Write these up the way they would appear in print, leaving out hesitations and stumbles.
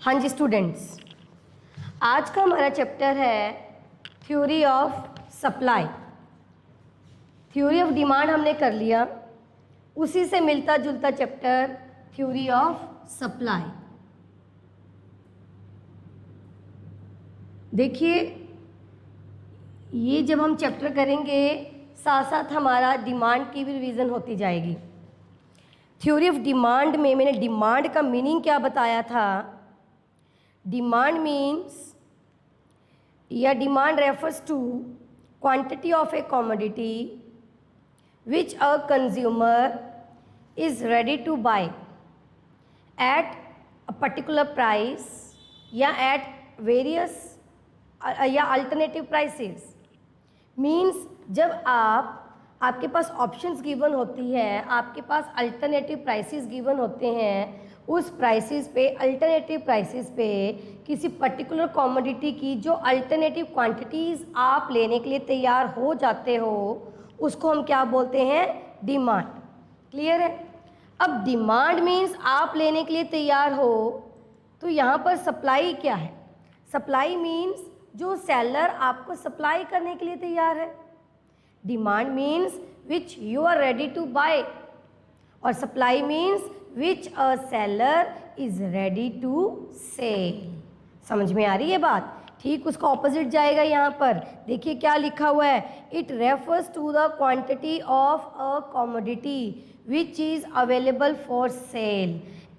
हाँ जी स्टूडेंट्स, आज का हमारा चैप्टर है theory of supply. Theory of demand हमने कर लिया, उसी से मिलता जुलता चैप्टर थ्योरी ऑफ सप्लाई। देखिए, ये जब हम चैप्टर करेंगे साथ साथ हमारा डिमांड की भी रिवीजन होती जाएगी। थ्योरी ऑफ डिमांड में मैंने डिमांड का मीनिंग क्या बताया था। डिमांड मीन्स या demand refers to quantity of a commodity which a consumer is ready to buy at a particular price या at various या अल्टरनेटिव प्राइसेस। मीन्स जब आपके पास ऑप्शंस गिवन होती है, आपके पास अल्टरनेटिव प्राइसेस गिवन होते हैं, उस प्राइसेस पे अल्टरनेटिव प्राइसेस पे किसी पर्टिकुलर कमोडिटी की जो अल्टरनेटिव क्वांटिटीज़ आप लेने के लिए तैयार हो जाते हो, उसको हम क्या बोलते हैं? डिमांड। क्लियर है? अब डिमांड मीन्स आप लेने के लिए तैयार हो, तो यहाँ पर सप्लाई क्या है? सप्लाई मीन्स जो सेलर आपको सप्लाई करने के लिए तैयार है। Demand means which you are ready to buy, और supply means which a seller is ready to sell. समझ में आ रही है बात? ठीक उसका ऑपोजिट जाएगा यहाँ पर। देखिए क्या लिखा हुआ है, it refers to the quantity of a commodity which is available for sale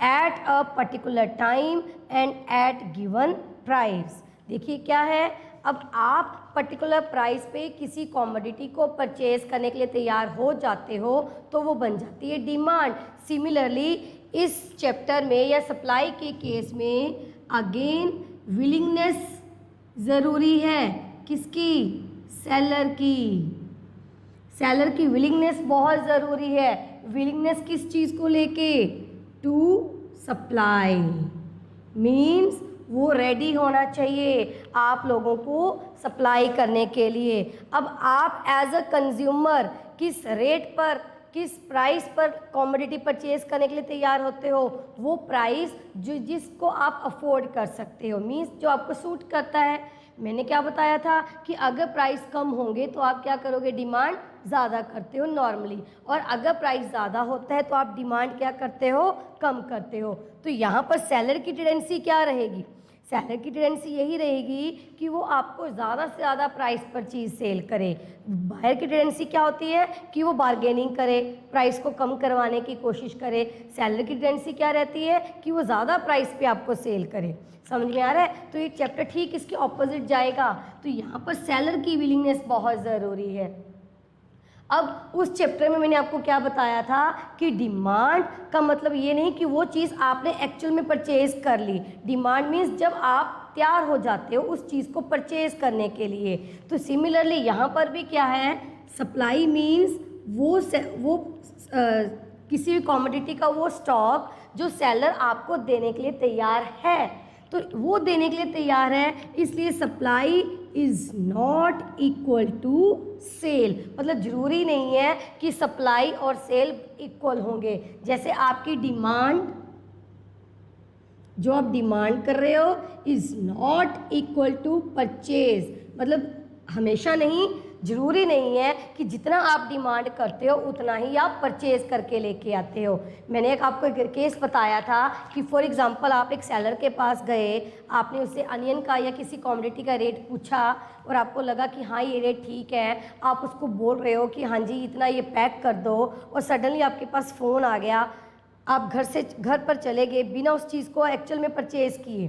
at a particular time and at given price. देखिए क्या है, अब आप पर्टिकुलर प्राइस पे किसी कमोडिटी को परचेज करने के लिए तैयार हो जाते हो, तो वो बन जाती है डिमांड। सिमिलरली इस चैप्टर में या सप्लाई के केस में अगेन विलिंगनेस ज़रूरी है। किसकी? सेलर की। सेलर की विलिंगनेस बहुत ज़रूरी है। विलिंगनेस किस चीज़ को लेके? To supply. मीन्स वो रेडी होना चाहिए आप लोगों को सप्लाई करने के लिए। अब आप एज अ कंज्यूमर किस रेट पर, किस प्राइस पर कमोडिटी परचेज करने के लिए तैयार होते हो? वो प्राइस जो जिसको आप अफोर्ड कर सकते हो, मीन्स जो आपको सूट करता है। मैंने क्या बताया था कि अगर प्राइस कम होंगे तो आप क्या करोगे? डिमांड ज़्यादा करते हो नॉर्मली, और अगर प्राइस ज़्यादा होता है तो आप डिमांड क्या करते हो? कम करते हो। तो यहाँ पर सेलर की टेंडेंसी क्या रहेगी? सेलर की टेंडेंसी यही रहेगी कि वो आपको ज़्यादा से ज़्यादा प्राइस पर चीज़ सेल करे। बायर की टेंडेंसी क्या होती है कि वो बार्गेनिंग करे, प्राइस को कम करवाने की कोशिश करे। सेलर की टेंडेंसी क्या रहती है कि वो ज़्यादा प्राइस पे आपको सेल करे। समझ में आ रहा है? तो ये चैप्टर ठीक इसके ऑपोजिट जाएगा। तो यहाँ पर सेलर की विलिंगनेस बहुत ज़रूरी है। अब उस चैप्टर में मैंने आपको क्या बताया था कि डिमांड का मतलब ये नहीं कि वो चीज़ आपने एक्चुअल में परचेज कर ली। डिमांड मीन्स जब आप तैयार हो जाते हो उस चीज़ को परचेज करने के लिए। तो सिमिलरली यहाँ पर भी क्या है? सप्लाई मीन्स वो किसी भी कमोडिटी का वो स्टॉक जो सेलर आपको देने के लिए तैयार है, तो वो देने के लिए तैयार है, इसलिए supply is not equal to sale. मतलब ज़रूरी नहीं है कि सप्लाई और सेल इक्वल होंगे। जैसे आपकी डिमांड, जो आप डिमांड कर रहे हो, is not equal to purchase. मतलब हमेशा नहीं, ज़रूरी नहीं है कि जितना आप डिमांड करते हो उतना ही आप परचेज करके लेके आते हो। मैंने आपको एक केस बताया था कि फॉर एग्जांपल आप एक सेलर के पास गए, आपने उससे अनियन का या किसी कमोडिटी का रेट पूछा और आपको लगा कि हाँ ये रेट ठीक है, आप उसको बोल रहे हो कि हाँ जी इतना ये पैक कर दो, और सडनली आपके पास फ़ोन आ गया, आप घर पर चले गए बिना उस चीज़ को एक्चुअल में परचेज़ किए।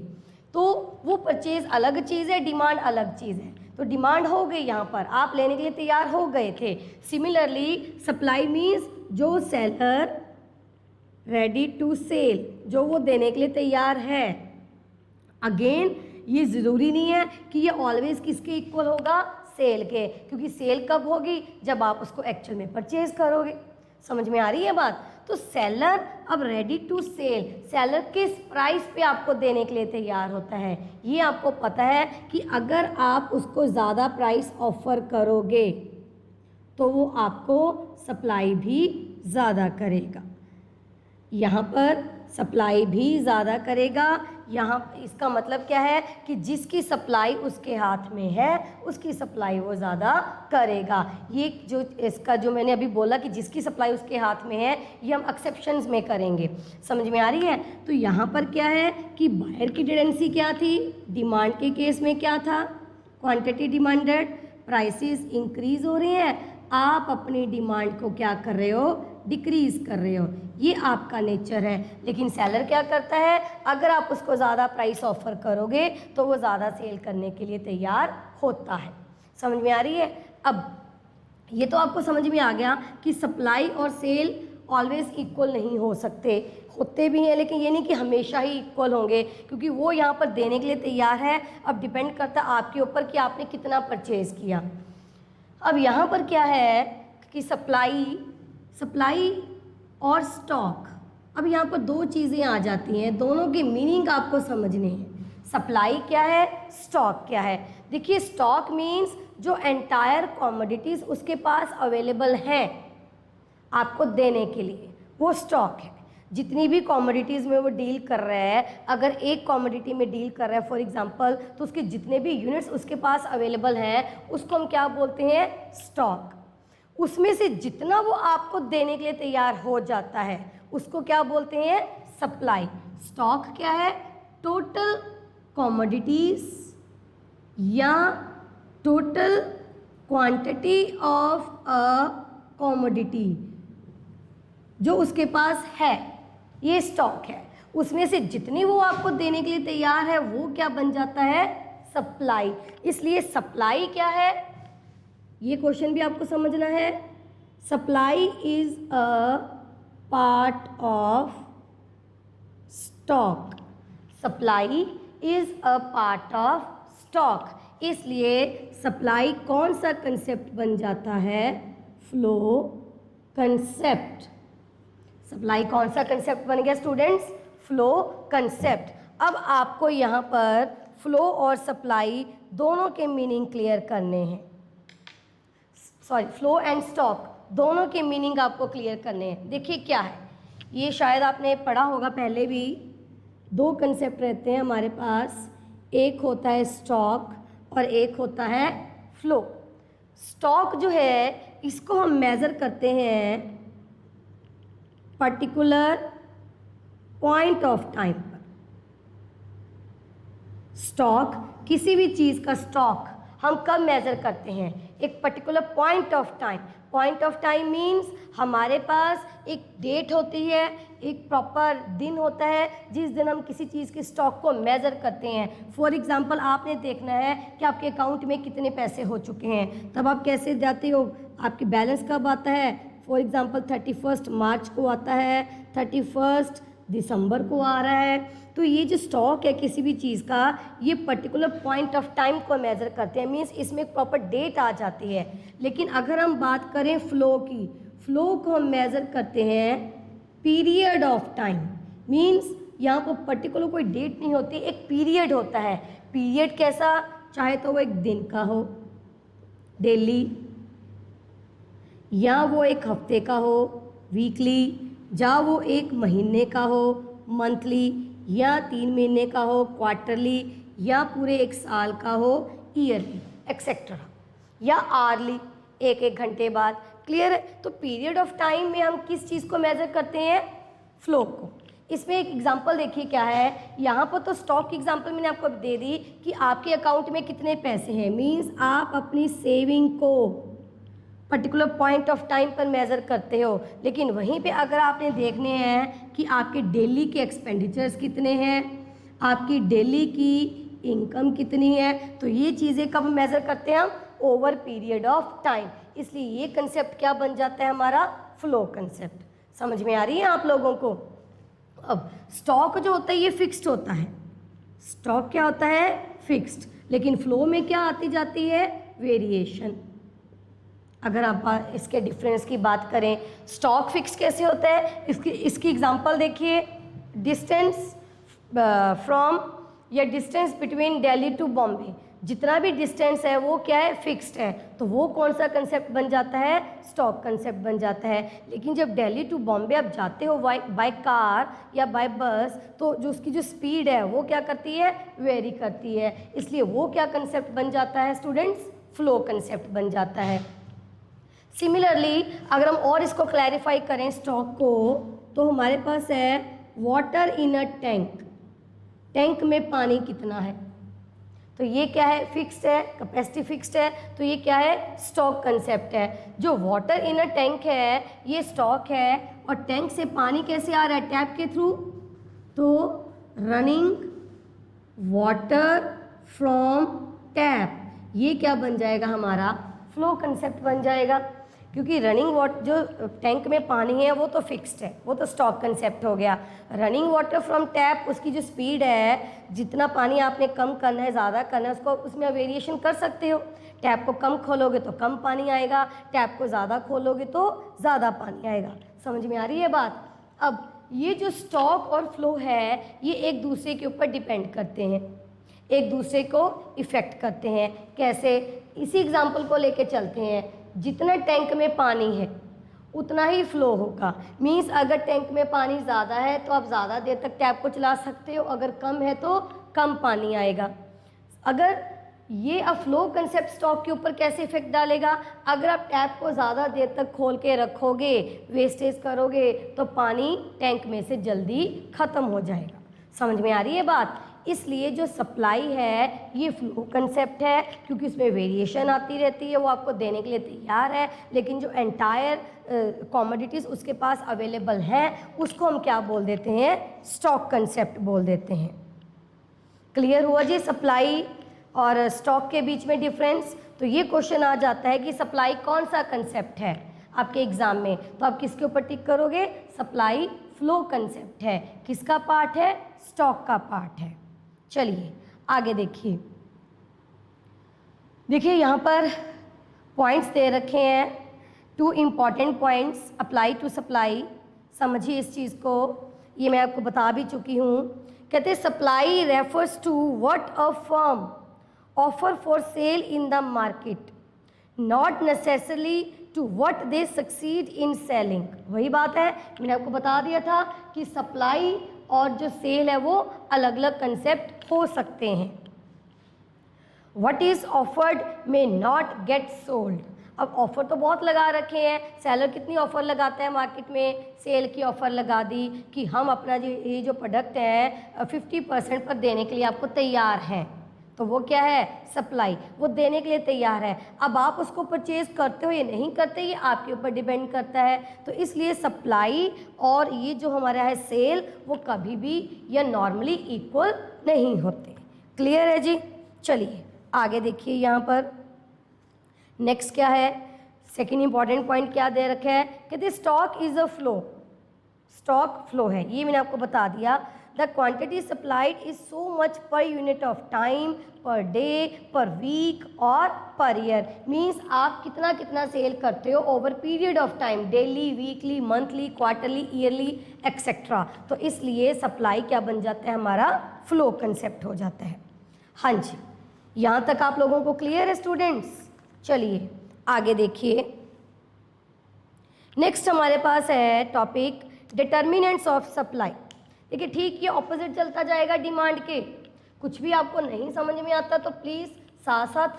तो वो परचेज़ अलग चीज़ है, डिमांड अलग चीज़ है। तो डिमांड हो गई, यहाँ पर आप लेने के लिए तैयार हो गए थे। सिमिलरली सप्लाई मीन्स जो सेलर रेडी टू सेल, जो वो देने के लिए तैयार है। अगेन ये ज़रूरी नहीं है कि ये ऑलवेज किसके इक्वल होगा? सेल के, क्योंकि सेल कब होगी? जब आप उसको एक्चुअल में परचेज करोगे। समझ में आ रही है बात? तो सेलर अब रेडी टू सेल, सेलर किस प्राइस पे आपको देने के लिए तैयार होता है? ये आपको पता है कि अगर आप उसको ज़्यादा प्राइस ऑफर करोगे तो वो आपको सप्लाई भी ज़्यादा करेगा। यहाँ पर सप्लाई भी ज़्यादा करेगा। यहाँ इसका मतलब क्या है कि जिसकी सप्लाई उसके हाथ में है उसकी सप्लाई वो ज़्यादा करेगा। ये जो इसका जो मैंने अभी बोला कि जिसकी सप्लाई उसके हाथ में है, ये हम एक्सेप्शंस में करेंगे। समझ में आ रही है? तो यहाँ पर क्या है कि बायर की टेंडेंसी क्या थी, डिमांड के केस में क्या था, क्वांटिटी डिमांडेड, प्राइसेस इंक्रीज हो रही हैं, आप अपनी डिमांड को क्या कर रहे हो, डिक्रीज कर रहे हो, ये आपका नेचर है। लेकिन सेलर क्या करता है, अगर आप उसको ज़्यादा प्राइस ऑफर करोगे तो वो ज़्यादा सेल करने के लिए तैयार होता है। समझ में आ रही है? अब ये तो आपको समझ में आ गया कि सप्लाई और सेल ऑलवेज इक्वल नहीं हो सकते, होते भी हैं लेकिन ये नहीं कि हमेशा ही इक्वल होंगे, क्योंकि वो यहाँ पर देने के लिए तैयार है। अब डिपेंड करता है आपके ऊपर कि आपने कितना परचेज़ किया। अब यहाँ पर क्या है कि सप्लाई और स्टॉक, अब यहाँ पर दो चीज़ें आ जाती हैं, दोनों की मीनिंग आपको समझनी है। सप्लाई क्या है, स्टॉक क्या है। देखिए स्टॉक मीन्स जो एंटायर कॉमोडिटीज़ उसके पास अवेलेबल हैं आपको देने के लिए, वो स्टॉक है। जितनी भी कॉमोडिटीज़ में वो डील कर रहा है, अगर एक कॉमोडिटी में डील कर रहा है फॉर एग्जांपल, तो उसके जितने भी यूनिट्स उसके पास अवेलेबल हैं उसको हम क्या बोलते हैं, स्टॉक। उसमें से जितना वो आपको देने के लिए तैयार हो जाता है उसको क्या बोलते हैं, सप्लाई। स्टॉक क्या है, टोटल कॉमोडिटीज़ या total quantity of a commodity जो उसके पास है, ये स्टॉक है। उसमें से जितनी वो आपको देने के लिए तैयार है वो क्या बन जाता है, सप्लाई। इसलिए सप्लाई क्या है, ये क्वेश्चन भी आपको समझना है। Supply is a part of stock, supply is a part of stock. इसलिए सप्लाई कौन सा कंसेप्ट बन जाता है, फ्लो कंसेप्ट। सप्लाई कौन सा कंसेप्ट बन गया स्टूडेंट्स, फ्लो कंसेप्ट। अब आपको यहाँ पर फ्लो और सप्लाई दोनों के मीनिंग क्लियर करने हैं, सॉरी फ्लो एंड स्टॉक दोनों के मीनिंग आपको क्लियर करने हैं। देखिए क्या है, ये शायद आपने पढ़ा होगा पहले भी, दो कंसेप्ट रहते हैं हमारे पास, एक होता है स्टॉक और एक होता है फ्लो। स्टॉक जो है इसको हम मेज़र करते हैं पर्टिकुलर पॉइंट ऑफ टाइम पर। स्टॉक, किसी भी चीज़ का स्टॉक हम कब मेज़र करते हैं, एक particular point of time. Point of time means हमारे पास एक डेट होती है, एक प्रॉपर दिन होता है जिस दिन हम किसी चीज़ के स्टॉक को मेज़र करते हैं। फॉर एग्जांपल आपने देखना है कि आपके अकाउंट में कितने पैसे हो चुके हैं, तब आप कैसे जाते हो, आपकी बैलेंस कब आता है, फॉर एग्जांपल 31 मार्च को आता है, 31 दिसंबर को आ रहा है। तो ये जो स्टॉक है किसी भी चीज़ का, ये पर्टिकुलर पॉइंट ऑफ टाइम को मेज़र करते हैं, मीन्स इसमें एक प्रॉपर डेट आ जाती है। लेकिन अगर हम बात करें फ्लो की, फ्लो को हम मेज़र करते हैं पीरियड ऑफ टाइम, मीन्स यहाँ पर पर्टिकुलर कोई डेट नहीं होती, एक पीरियड होता है। पीरियड कैसा, चाहे तो वो एक दिन का हो, डेली, या वो एक हफ्ते का हो, वीकली, या वो एक महीने का हो, मंथली, या 3 महीने का हो, क्वार्टरली, या पूरे 1 साल का हो, ईयरली एक्सेट्रा, या आरली, एक घंटे बाद। क्लियर है? तो पीरियड ऑफ टाइम में हम किस चीज़ को मेज़र करते हैं, फ्लो को। इसमें एक एग्जांपल देखिए क्या है, यहाँ पर तो स्टॉक की एग्जांपल मैंने आपको दे दी कि आपके अकाउंट में कितने पैसे हैं, मीन्स आप अपनी सेविंग को पर्टिकुलर पॉइंट ऑफ टाइम पर मेज़र करते हो। लेकिन वहीं पे अगर आपने देखने हैं कि आपके डेली के एक्सपेंडिचर्स कितने हैं, आपकी डेली की इनकम कितनी है, तो ये चीज़ें कब मेज़र करते हैं हम, ओवर पीरियड ऑफ टाइम। इसलिए ये कंसेप्ट क्या बन जाता है हमारा, फ्लो कंसेप्ट। समझ में आ रही है आप लोगों को? अब स्टॉक जो होता है ये फिक्स्ड होता है, स्टॉक क्या होता है, फिक्स्ड। लेकिन फ्लो में क्या आती जाती है, वेरिएशन। अगर आप इसके डिफरेंस की बात करें, स्टॉक फिक्स कैसे होता है, इसकी एग्जांपल देखिए, डिस्टेंस फ्रॉम या distance between Delhi to Bombay. जितना भी डिस्टेंस है वो क्या है, फिक्स्ड है, तो वो कौन सा कंसेप्ट बन जाता है, स्टॉक कंसेप्ट बन जाता है। लेकिन जब दिल्ली टू बॉम्बे आप जाते हो बाय कार या बाय बस, तो जो उसकी जो स्पीड है वो क्या करती है, वेरी करती है, इसलिए वो क्या कंसेप्ट बन जाता है स्टूडेंट्स, फ्लो कंसेप्ट बन जाता है। सिमिलरली अगर हम और इसको क्लैरिफाई करें स्टॉक को, तो हमारे पास है water in a tank, tank में पानी कितना है, तो ये क्या है, फिक्स्ड है, कैपेसिटी फिक्स्ड है, तो ये क्या है, स्टॉक कंसेप्ट है। जो वाटर इन अ टैंक है ये स्टॉक है, और टैंक से पानी कैसे आ रहा है, टैप के थ्रू, तो रनिंग वाटर फ्रॉम टैप, ये क्या बन जाएगा हमारा, फ्लो कंसेप्ट बन जाएगा, क्योंकि रनिंग वाटर जो टैंक में पानी है वो तो फिक्स्ड है, वो तो स्टॉक कंसेप्ट हो गया। रनिंग वाटर फ्रॉम टैप, उसकी जो स्पीड है, जितना पानी आपने कम करना है ज़्यादा करना है उसको, उसमें वेरिएशन कर सकते हो। टैप को कम खोलोगे तो कम पानी आएगा, टैप को ज़्यादा खोलोगे तो ज़्यादा पानी आएगा। समझ में आ रही है बात। अब ये जो स्टॉक और फ्लो है ये एक दूसरे के ऊपर डिपेंड करते हैं, एक दूसरे को इफ़ेक्ट करते हैं। कैसे, इसी एग्जाम्पल को लेके चलते हैं। जितना टैंक में पानी है उतना ही फ्लो होगा। मीन्स अगर टैंक में पानी ज़्यादा है तो आप ज़्यादा देर तक टैप को चला सकते हो, अगर कम है तो कम पानी आएगा। अगर ये अब फ्लो कंसेप्ट स्टॉक के ऊपर कैसे इफेक्ट डालेगा, अगर आप टैप को ज़्यादा देर तक खोल के रखोगे, वेस्टेज करोगे, तो पानी टैंक में से जल्दी ख़त्म हो जाएगा। समझ में आ रही है बात। इसलिए जो सप्लाई है ये फ्लो कंसेप्ट है, क्योंकि उसमें वेरिएशन आती रहती है, वो आपको देने के लिए तैयार है, लेकिन जो एंटायर कॉमोडिटीज़ उसके पास अवेलेबल हैं उसको हम क्या बोल देते हैं, स्टॉक कंसेप्ट बोल देते हैं। क्लियर हुआ जी सप्लाई और स्टॉक के बीच में डिफरेंस। तो ये क्वेश्चन आ जाता है कि सप्लाई कौन सा कंसेप्ट है आपके एग्जाम में, तो आप किसके ऊपर टिक करोगे, सप्लाई फ्लो कंसेप्ट है। किसका पार्ट है, स्टॉक का पार्ट है। चलिए आगे देखिए, देखिए यहाँ पर पॉइंट्स दे रखे हैं, 2 important points apply to supply. समझिए इस चीज़ को, ये मैं आपको बता भी चुकी हूँ। कहते हैं supply refers to what a firm offer for sale in the market, not necessarily to what they succeed in selling. वही बात है, मैंने आपको बता दिया था कि सप्लाई और जो सेल है वो अलग अलग कंसेप्ट हो सकते हैं। What is offered may not get sold. अब ऑफ़र तो बहुत लगा रखे हैं, सेलर कितनी ऑफ़र लगाता है मार्केट में, सेल की ऑफ़र लगा दी कि हम अपना ये जो प्रोडक्ट है 50% पर देने के लिए आपको तैयार हैं, तो वो क्या है, सप्लाई, वो देने के लिए तैयार है। अब आप उसको परचेज करते हो या नहीं करते, ये आपके ऊपर डिपेंड करता है। तो इसलिए सप्लाई और ये जो हमारा है सेल, वो कभी भी या नॉर्मली इक्वल नहीं होते। क्लियर है जी। चलिए आगे देखिए, यहाँ पर नेक्स्ट क्या है, सेकेंड इंपॉर्टेंट पॉइंट क्या दे रखा है, कहते stock is a flow, stock flow है, ये मैंने आपको बता दिया। The quantity supplied is so much per unit of time, per day, per week और पर ईयर। मीन्स आप कितना कितना सेल करते हो over period of time, daily, weekly, monthly, quarterly, yearly etcetera. तो इसलिए सप्लाई क्या बन जाता है, हमारा फ्लो कंसेप्ट हो जाता है। हाँ जी, यहाँ तक आप लोगों को क्लियर है स्टूडेंट्स। चलिए आगे देखिए, नेक्स्ट हमारे पास है टॉपिक डिटर्मिनेंट्स ऑफ सप्लाई। देखिए ठीक ये ऑपोजिट चलता जाएगा डिमांड के। कुछ भी आपको नहीं समझ में आता तो प्लीज़ साथ साथ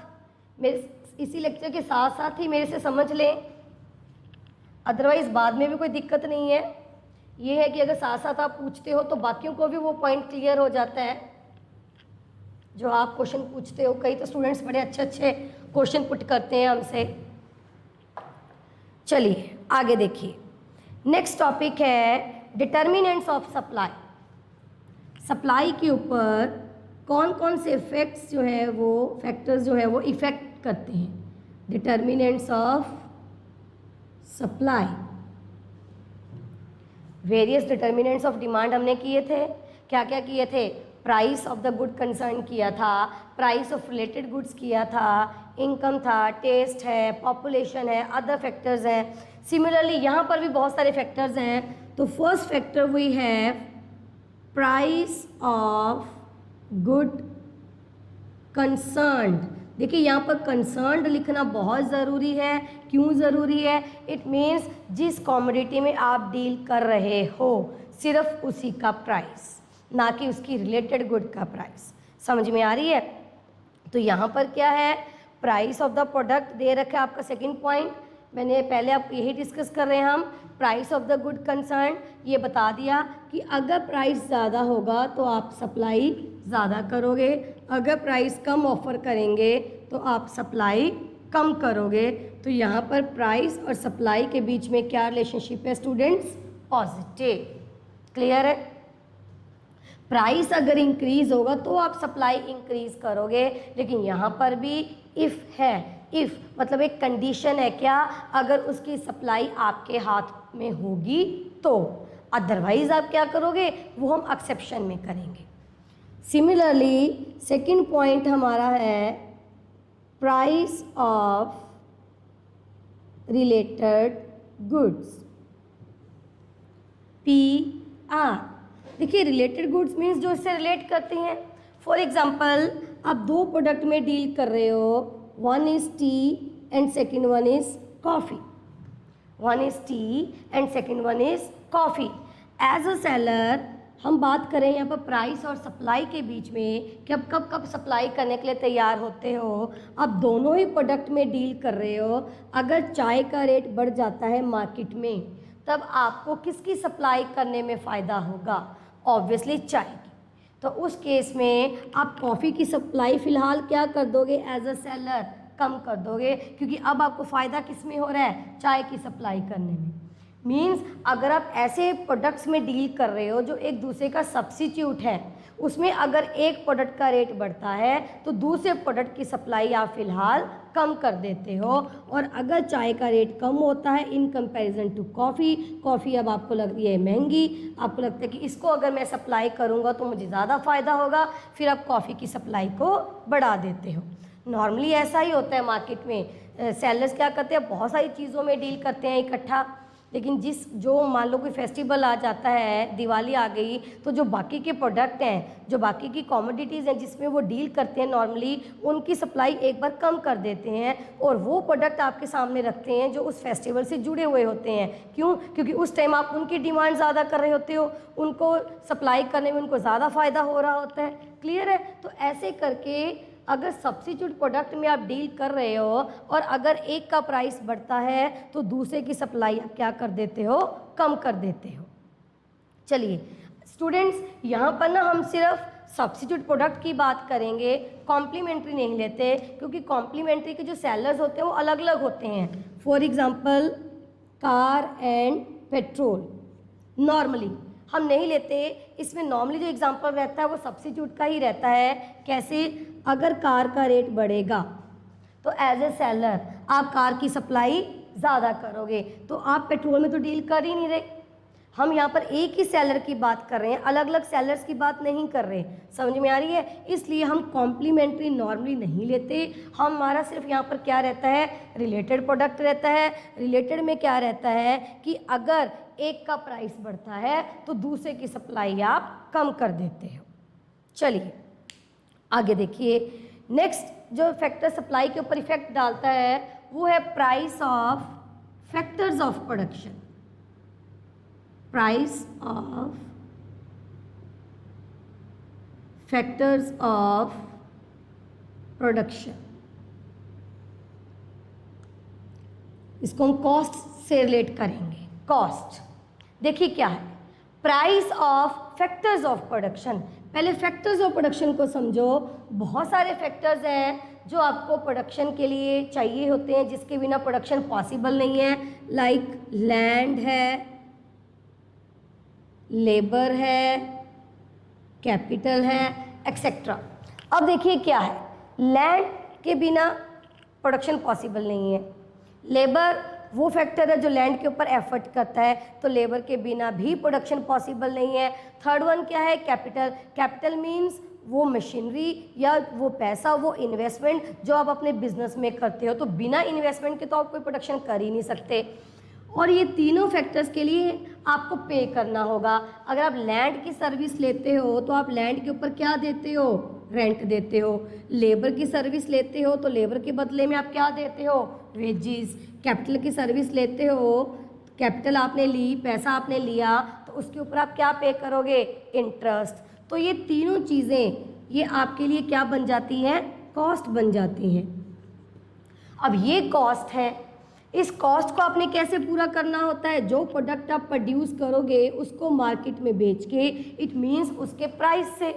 मेरे इसी लेक्चर के साथ साथ ही मेरे से समझ लें, अदरवाइज़ बाद में भी कोई दिक्कत नहीं है। ये है कि अगर साथ साथ आप पूछते हो तो बाकियों को भी वो पॉइंट क्लियर हो जाता है जो आप क्वेश्चन पूछते हो। कई तो स्टूडेंट्स बड़े अच्छे अच्छे क्वेश्चन पुट करते हैं हमसे। चलिए आगे देखिए, नेक्स्ट टॉपिक है डिटर्मिनेंट्स ऑफ सप्लाई। सप्लाई के ऊपर कौन कौन से इफेक्ट्स जो है वो फैक्टर्स जो है वो इफेक्ट करते हैं। Determinants of supply, various determinants of demand हमने किए थे। क्या क्या किए थे, price of the good concern किया था, प्राइस ऑफ रिलेटेड गुड्स किया था, इनकम था, टेस्ट है, पॉपुलेशन है, अदर फैक्टर्स हैं। सिमिलरली यहाँ पर भी बहुत सारे फैक्टर्स हैं। तो first factor we have price of good concerned. देखिए यहाँ पर कंसर्न्ड लिखना बहुत ज़रूरी है। क्यों ज़रूरी है? इट मीन्स जिस कॉमोडिटी में आप डील कर रहे हो सिर्फ उसी का प्राइस, ना कि उसकी रिलेटेड गुड का प्राइस। समझ में आ रही है? तो यहाँ पर क्या है, प्राइस ऑफ द प्रोडक्ट दे रखा है आपका सेकंड पॉइंट। मैंने पहले आप यही डिस्कस कर रहे हैं हम, price of the good concern. ये बता दिया कि अगर प्राइस ज़्यादा होगा तो आप सप्लाई ज़्यादा करोगे, अगर प्राइस कम ऑफर करेंगे तो आप सप्लाई कम करोगे। तो यहाँ पर प्राइस और सप्लाई के बीच में क्या रिलेशनशिप है स्टूडेंट्स? पॉजिटिव। क्लियर है? प्राइस अगर इंक्रीज होगा तो आप सप्लाई इंक्रीज करोगे, लेकिन यहाँ पर भी इफ़ है। इफ़ मतलब एक कंडीशन है क्या? अगर उसकी सप्लाई आपके हाथ में होगी तो, अदरवाइज आप क्या करोगे? वो हम एक्सेप्शन में करेंगे। सिमिलरली सेकंड पॉइंट हमारा है price of related goods, PR। देखिए रिलेटेड गुड्स मीन्स जो इससे रिलेट करती हैं। फॉर एग्जाम्पल आप दो प्रोडक्ट में डील कर रहे हो, one is tea and second one is coffee. One is tea and second one is coffee. As a seller हम बात करें यहाँ पर प्राइस और सप्लाई के बीच में कि अब कब कब सप्लाई करने के लिए तैयार होते हो। अब दोनों ही प्रोडक्ट में डील कर रहे हो, अगर चाय का रेट बढ़ जाता है मार्केट में तब आपको किसकी सप्लाई करने में फ़ायदा होगा? ऑब्वियसली चाय की। तो उस केस में आप कॉफ़ी की सप्लाई फ़िलहाल क्या कर दोगे? एज अ सेलर कम कर दोगे, क्योंकि अब आपको फ़ायदा किस में हो रहा है? चाय की सप्लाई करने में। मीन्स अगर आप ऐसे प्रोडक्ट्स में डील कर रहे हो जो एक दूसरे का सब्स्टिट्यूट है, उसमें अगर एक प्रोडक्ट का रेट बढ़ता है तो दूसरे प्रोडक्ट की सप्लाई आप फ़िलहाल कम कर देते हो। और अगर चाय का रेट कम होता है in comparison to coffee, coffee अब आपको लग रही है महंगी, आपको लगता है कि इसको अगर मैं सप्लाई करूँगा तो मुझे ज़्यादा फ़ायदा होगा, फिर आप कॉफ़ी की सप्लाई को बढ़ा देते हो। नॉर्मली ऐसा ही होता है मार्केट में। सेलर्स क्या करते हैं? बहुत सारी चीज़ों में डील करते हैं इकट्ठा, लेकिन जो मान लो कोई फेस्टिवल आ जाता है, दिवाली आ गई, तो जो बाकी के प्रोडक्ट हैं, जो बाकी की कॉमोडिटीज़ हैं जिसमें वो डील करते हैं नॉर्मली, उनकी सप्लाई एक बार कम कर देते हैं और वो प्रोडक्ट आपके सामने रखते हैं जो उस फेस्टिवल से जुड़े हुए होते हैं। क्यों? क्योंकि उस टाइम आप उनकी डिमांड ज़्यादा कर रहे होते हो, उनको सप्लाई करने में उनको ज़्यादा फ़ायदा हो रहा होता है। क्लियर है? तो ऐसे करके अगर सब्स्टिट्यूट प्रोडक्ट में आप डील कर रहे हो और अगर एक का प्राइस बढ़ता है तो दूसरे की सप्लाई आप क्या कर देते हो? कम कर देते हो। चलिए स्टूडेंट्स, यहाँ पर ना हम सिर्फ सब्स्टिट्यूट प्रोडक्ट की बात करेंगे, कॉम्प्लीमेंट्री नहीं लेते, क्योंकि कॉम्प्लीमेंट्री के जो सेलर्स होते हैं वो अलग अलग होते हैं। For example car and petrol normally हम नहीं लेते। इसमें नॉर्मली जो एग्जांपल रहता है वो सब्स्टिट्यूट का ही रहता है। कैसे? अगर कार का रेट बढ़ेगा तो एज ए सेलर आप कार की सप्लाई ज़्यादा करोगे, तो आप पेट्रोल में तो डील कर ही नहीं रहे। हम यहाँ पर एक ही सेलर की बात कर रहे हैं, अलग अलग सेलर्स की बात नहीं कर रहे। समझ में आ रही है? इसलिए हम कॉम्प्लीमेंट्री नॉर्मली नहीं लेते। हमारा सिर्फ यहाँ पर क्या रहता है? रिलेटेड प्रोडक्ट रहता है। रिलेटेड में क्या रहता है कि अगर एक का प्राइस बढ़ता है तो दूसरे की सप्लाई आप कम कर देते हो। चलिए आगे देखिए, नेक्स्ट जो फैक्टर सप्लाई के ऊपर इफेक्ट डालता है वो है price of factors of production. Price of factors of production, इसको हम कॉस्ट से रिलेट करेंगे। कॉस्ट देखिए क्या है? Price of factors of production. पहले फैक्टर्स ऑफ प्रोडक्शन को समझो। बहुत सारे फैक्टर्स हैं जो आपको प्रोडक्शन के लिए चाहिए होते हैं, जिसके बिना प्रोडक्शन पॉसिबल नहीं है। लाइक लैंड है, लेबर है, कैपिटल है, एक्सेट्रा। अब देखिए क्या है, लैंड के बिना प्रोडक्शन पॉसिबल नहीं है। लेबर वो फैक्टर है जो लैंड के ऊपर एफर्ट करता है, तो लेबर के बिना भी प्रोडक्शन पॉसिबल नहीं है। थर्ड वन क्या है? कैपिटल। कैपिटल मीन्स वो मशीनरी या वो पैसा, वो इन्वेस्टमेंट जो आप अपने बिजनेस में करते हो, तो बिना इन्वेस्टमेंट के तो आप कोई प्रोडक्शन कर ही नहीं सकते। और ये तीनों फैक्टर्स के लिए आपको पे करना होगा। अगर आप लैंड की सर्विस लेते हो तो आप लैंड के ऊपर क्या देते हो? रेंट देते हो, लेबर की सर्विस लेते हो तो लेबर के बदले में आप क्या देते हो, वेजेस। कैपिटल की सर्विस लेते हो, कैपिटल आपने ली, पैसा आपने लिया, तो उसके ऊपर आप क्या पे करोगे, इंटरेस्ट। तो ये तीनों चीज़ें ये आपके लिए क्या बन जाती हैं, कॉस्ट बन जाती हैं। अब ये कॉस्ट है, इस कॉस्ट को आपने कैसे पूरा करना होता है, जो प्रोडक्ट आप प्रोड्यूस करोगे उसको मार्केट में बेच के, इट मीन्स उसके प्राइस से।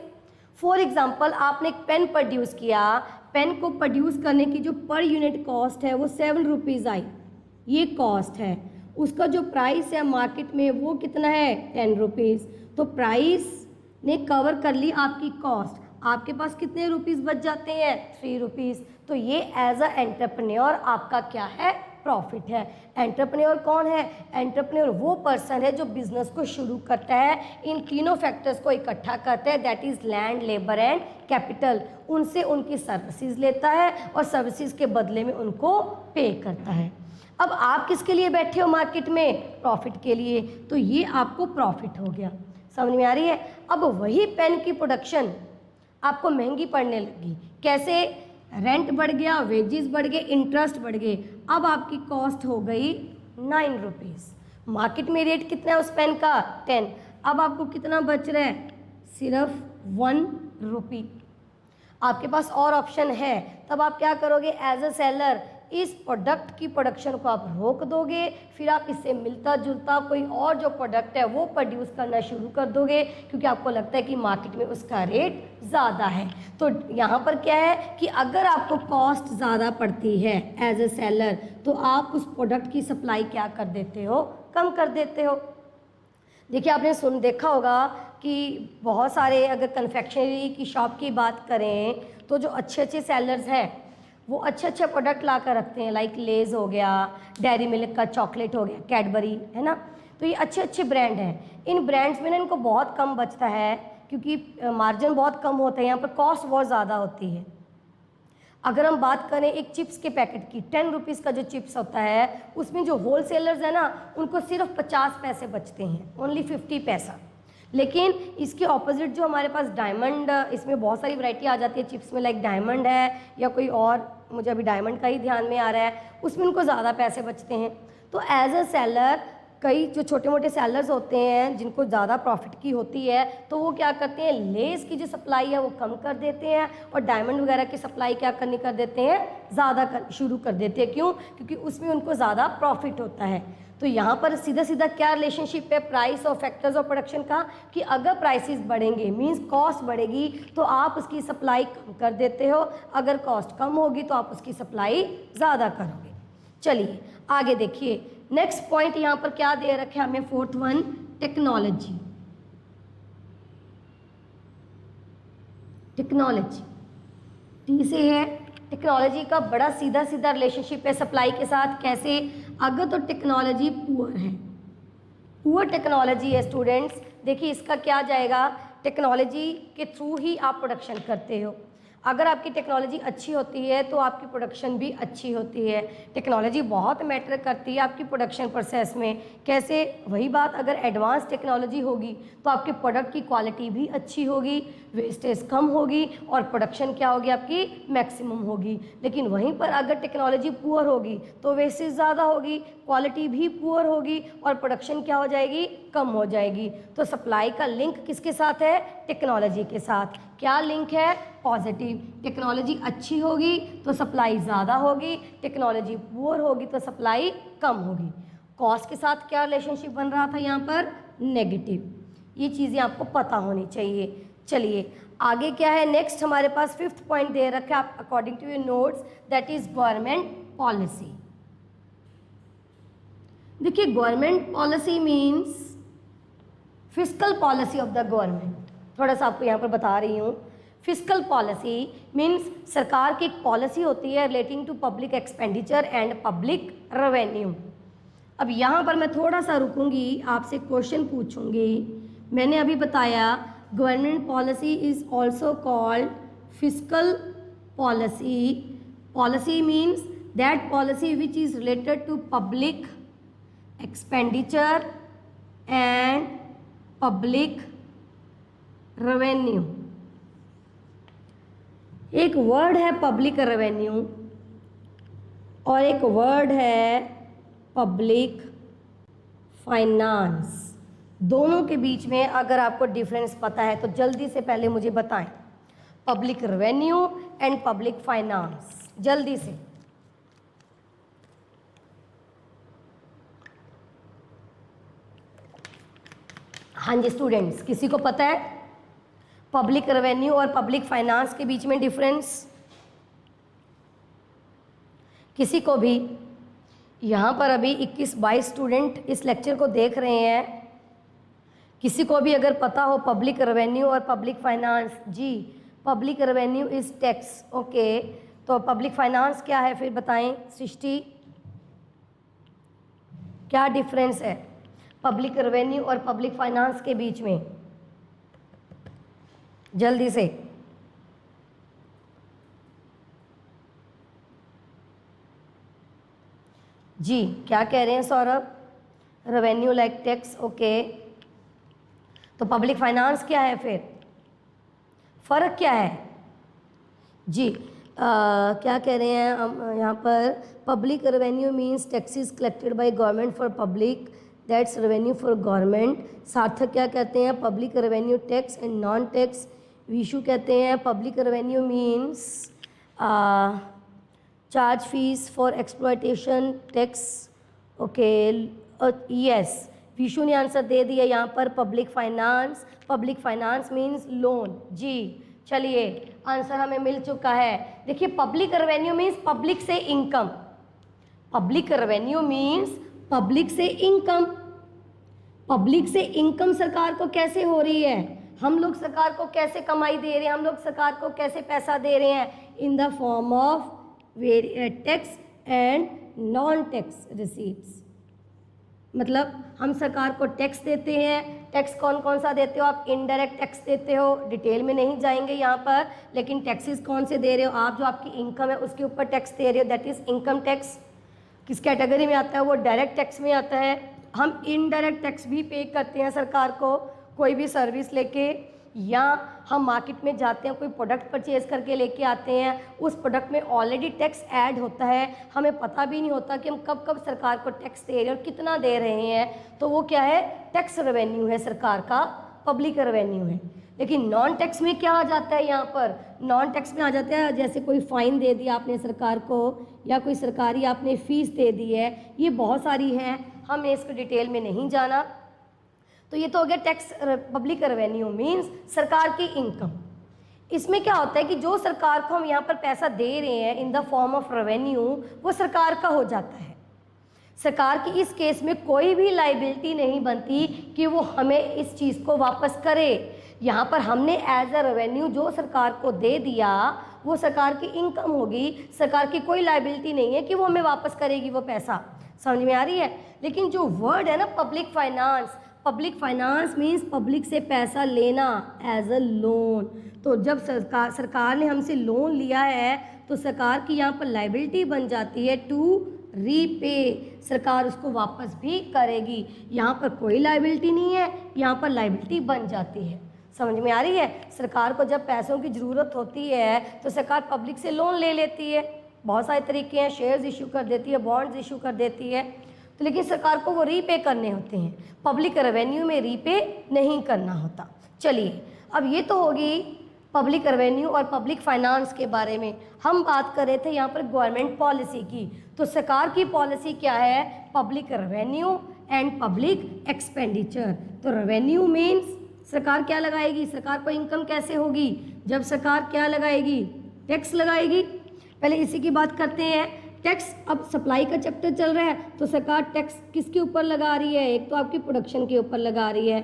फॉर एग्जांपल आपने एक पेन प्रोड्यूस किया, पेन को प्रोड्यूस करने की जो पर यूनिट कॉस्ट है वो 7 रुपीज़ आई, ये कॉस्ट है। उसका जो प्राइस है मार्केट में वो कितना है, 10 रुपीज़। तो प्राइस ने कवर कर ली आपकी कॉस्ट, आपके पास कितने रुपीज़ बच जाते हैं, 3 रुपीज़। तो ये एज अ एंटरप्रेन्योर आपका क्या है, प्रॉफिट है। एंटरप्रेन्योर कौन है, एंटरप्रेन्योर वो पर्सन है जो बिजनेस को शुरू करता है, इन तीनों फैक्टर्स को इकट्ठा करता है, that is land, labour and capital. उनसे उनकी सर्विसेज लेता है और सर्विसेज के बदले में उनको पे करता है। अब आप किसके लिए बैठे हो मार्केट में, प्रॉफिट के लिए, तो ये आपको प्रॉफिट हो गया। समझ में आ रही है। अब वही पेन की प्रोडक्शन आपको महंगी पड़ने लगी, कैसे, रेंट बढ़ गया, वेजेस बढ़ गए, इंटरेस्ट बढ़ गए, अब आपकी कॉस्ट हो गई 9 रुपीज़। मार्केट में रेट कितना है उस पेन का, 10। अब आपको कितना बच रहा है, सिर्फ 1 रुपी। आपके पास और ऑप्शन है, तब आप क्या करोगे, एज अ सेलर इस प्रोडक्ट की प्रोडक्शन को आप रोक दोगे, फिर आप इससे मिलता जुलता कोई और जो प्रोडक्ट है वो प्रोड्यूस करना शुरू कर दोगे, क्योंकि आपको लगता है कि मार्केट में उसका रेट ज़्यादा है। तो यहाँ पर क्या है कि अगर आपको कॉस्ट ज़्यादा पड़ती है एज ए सेलर, तो आप उस प्रोडक्ट की सप्लाई क्या कर देते हो, कम कर देते हो। देखिए आपने देखा होगा कि बहुत सारे, अगर कन्फेक्शनरी की शॉप की बात करें तो जो अच्छे अच्छे सेलर्स हैं वो अच्छे अच्छे प्रोडक्ट ला कर रखते हैं, लाइक लेज हो गया, डेयरी मिल्क का चॉकलेट हो गया, कैडबरी, है ना। तो ये अच्छे अच्छे ब्रांड हैं। इन ब्रांड्स में ना इनको बहुत कम बचता है, क्योंकि मार्जिन बहुत कम होता है, यहाँ पर कॉस्ट बहुत ज़्यादा होती है। अगर हम बात करें एक चिप्स के पैकेट की, 10 रुपीज़ का जो चिप्स होता है उसमें जो होल सेलर्स है ना उनको सिर्फ 50 पैसे बचते हैं, ओनली 50 पैसा। लेकिन इसके ऑपोजिट जो हमारे पास डायमंड, इसमें बहुत सारी वैरायटी आ जाती है चिप्स में, लाइक डायमंड है या कोई और, मुझे अभी डायमंड का ही ध्यान में आ रहा है, उसमें उनको ज़्यादा पैसे बचते हैं। तो एज अ सेलर कई जो छोटे मोटे सेलर्स होते हैं जिनको ज़्यादा प्रॉफिट की होती है, तो वो क्या करते हैं, लेस की जो सप्लाई है वो कम कर देते हैं और डायमंड वगैरह की सप्लाई क्या करनी कर देते हैं, ज़्यादा शुरू कर देते हैं। क्यों, क्योंकि उसमें उनको ज़्यादा प्रॉफिट होता है। तो यहाँ पर सीधा सीधा क्या रिलेशनशिप है प्राइस और फैक्टर्स ऑफ प्रोडक्शन का, कि अगर प्राइसेस बढ़ेंगे मींस कॉस्ट बढ़ेगी तो आप उसकी सप्लाई कम कर देते हो, अगर कॉस्ट कम होगी तो आप उसकी सप्लाई ज़्यादा करोगे। चलिए आगे देखिए, नेक्स्ट पॉइंट यहाँ पर क्या दे रखे हमें, 4th one, technology. Technology T से है, टेक्नोलॉजी का बड़ा सीधा सीधा रिलेशनशिप है सप्लाई के साथ। कैसे, अगर तो टेक्नोलॉजी पुअर है, पुअर टेक्नोलॉजी है स्टूडेंट्स, देखिए इसका क्या जाएगा, टेक्नोलॉजी के थ्रू ही आप प्रोडक्शन करते हो। अगर आपकी टेक्नोलॉजी अच्छी होती है तो आपकी प्रोडक्शन भी अच्छी होती है। टेक्नोलॉजी बहुत मैटर करती है आपकी प्रोडक्शन प्रोसेस में। कैसे, वही बात, अगर एडवांस टेक्नोलॉजी होगी तो आपके प्रोडक्ट की क्वालिटी भी अच्छी होगी, वेस्टेज कम होगी और प्रोडक्शन क्या होगी आपकी, मैक्सिमम होगी। लेकिन वहीं पर अगर टेक्नोलॉजी पुअर होगी तो वेस्टेज ज़्यादा होगी, क्वालिटी भी पुअर होगी और प्रोडक्शन क्या हो जाएगी, कम हो जाएगी। तो सप्लाई का लिंक किसके साथ है, टेक्नोलॉजी के साथ। क्या लिंक है, पॉजिटिव। टेक्नोलॉजी अच्छी होगी तो सप्लाई ज़्यादा होगी, टेक्नोलॉजी पुअर होगी तो सप्लाई कम होगी। कॉस्ट के साथ क्या रिलेशनशिप बन रहा था यहाँ पर, नेगेटिव। ये चीज़ें आपको पता होनी चाहिए। चलिए आगे क्या है, नेक्स्ट हमारे पास 5th पॉइंट दे रखा है आप according to your notes, that is government policy. देखिए government policy means fiscal policy of the government. थोड़ा सा आपको यहाँ पर बता रही हूँ, फिस्कल पॉलिसी मीन्स सरकार की एक पॉलिसी होती है relating to public expenditure and public revenue. अब यहाँ पर मैं थोड़ा सा रुकूंगी, आपसे क्वेश्चन पूछूंगी। मैंने अभी बताया government policy is also called fiscal policy. Policy means that policy which is related to public expenditure and public revenue. एक वर्ड है पब्लिक रेवेन्यू और एक वर्ड है पब्लिक फाइनेंस। दोनों के बीच में अगर आपको डिफरेंस पता है तो जल्दी से पहले मुझे बताएं, public revenue and public finance, जल्दी से। हाँ जी स्टूडेंट्स, किसी को पता है पब्लिक रेवेन्यू और पब्लिक फाइनेंस के बीच में डिफरेंस? किसी को भी? यहाँ पर अभी 21-22 स्टूडेंट इस लेक्चर को देख रहे हैं, किसी को भी अगर पता हो पब्लिक रेवेन्यू और पब्लिक फाइनेंस? जी, public revenue is tax, okay. तो पब्लिक फाइनेंस क्या है फिर बताएं सृष्टि, क्या डिफरेंस है पब्लिक रेवेन्यू और पब्लिक फाइनेंस के बीच में? जल्दी से। जी, क्या कह रहे हैं Saurabh? Revenue like tax, okay. तो पब्लिक फाइनेंस क्या है फिर? फ़र्क क्या है? जी, क्या कह रहे हैं हम यहाँ पर? Public revenue means taxes collected by government for public, that's revenue for government. Sarthak क्या कहते हैं? Public revenue tax and non tax. Vishu कहते हैं public revenue means charge fees for exploitation tax, okay. Yes, Vishu ने आंसर दे दिया यहाँ पर public finance. Public finance means loan. जी, चलिए आंसर हमें मिल चुका है। देखिए, पब्लिक रेवेन्यू मीन्स पब्लिक से income, public revenue means public से इनकम। पब्लिक से इनकम सरकार को कैसे हो रही है? हम लोग सरकार को कैसे कमाई दे रहे हैं? हम लोग सरकार को कैसे पैसा दे रहे हैं? In the form of tax and non tax receipts. मतलब हम सरकार को टैक्स देते हैं। टैक्स कौन कौन सा देते हो आप? इनडायरेक्ट टैक्स देते हो, डिटेल में नहीं जाएंगे यहाँ पर, लेकिन टैक्सेस कौन से दे रहे हो आप? जो आपकी इनकम है उसके ऊपर टैक्स दे रहे हो, दैट इज़ इनकम टैक्स। किस कैटेगरी में आता है वो? डायरेक्ट टैक्स में आता है। हम इनडायरेक्ट टैक्स भी पे करते हैं सरकार को, कोई भी सर्विस लेके, या हम मार्केट में जाते हैं कोई प्रोडक्ट परचेज़ करके लेके आते हैं, उस प्रोडक्ट में ऑलरेडी टैक्स ऐड होता है, हमें पता भी नहीं होता कि हम कब कब सरकार को टैक्स दे रहे हैं और कितना दे रहे हैं, तो वो क्या है? टैक्स रेवेन्यू है सरकार का, पब्लिक रेवेन्यू है। लेकिन नॉन टैक्स में क्या आ जाता है? यहाँ पर नॉन टैक्स में आ जाता है जैसे कोई फ़ाइन दे दिया आपने सरकार को, या कोई सरकारी आपने फ़ीस दे दी है, ये बहुत सारी हैं, हमें इसको डिटेल में नहीं जाना। तो ये तो हो गया टैक्स। पब्लिक रेवेन्यू मीन्स सरकार की इनकम। इसमें क्या होता है कि जो सरकार को हम यहाँ पर पैसा दे रहे हैं in the form of revenue, वो सरकार का हो जाता है। सरकार की इस केस में कोई भी लाइबिलिटी नहीं बनती कि वो हमें इस चीज़ को वापस करे। यहाँ पर हमने एज अ रेवेन्यू जो सरकार को दे दिया वो सरकार की इनकम होगी, सरकार की कोई लाइबिलिटी नहीं है कि वो हमें वापस करेगी वो पैसा। समझ में आ रही है? लेकिन जो वर्ड है ना public finance, public finance means public से पैसा लेना एज अ लोन। तो जब सरकार ने हमसे लोन लिया है तो सरकार की यहाँ पर लाइबिलिटी बन जाती है टू रीपे, सरकार उसको वापस भी करेगी। यहाँ पर कोई लाइबिलिटी नहीं है, यहाँ पर लाइबिलिटी बन जाती है। समझ में आ रही है? सरकार को जब पैसों की ज़रूरत होती है तो सरकार पब्लिक से लोन ले लेती है, बहुत सारे तरीके हैं, शेयर्स इशू कर देती है, बॉन्ड्स इशू कर देती है, तो लेकिन सरकार को वो रीपे करने होते हैं। पब्लिक रेवेन्यू में रीपे नहीं करना होता। चलिए, अब ये तो होगी पब्लिक रेवेन्यू और पब्लिक फाइनेंस के बारे में। हम बात कर रहे थे यहाँ पर गवर्नमेंट पॉलिसी की। तो सरकार की पॉलिसी क्या है? Public revenue and public expenditure. तो रेवेन्यू मीन्स सरकार क्या लगाएगी? सरकार को इनकम कैसे होगी? जब सरकार क्या लगाएगी? टैक्स लगाएगी। पहले इसी की बात करते हैं। टैक्स, अब सप्लाई का चैप्टर चल रहा है तो सरकार टैक्स किसके ऊपर लगा रही है? एक तो आपकी प्रोडक्शन के ऊपर लगा रही है,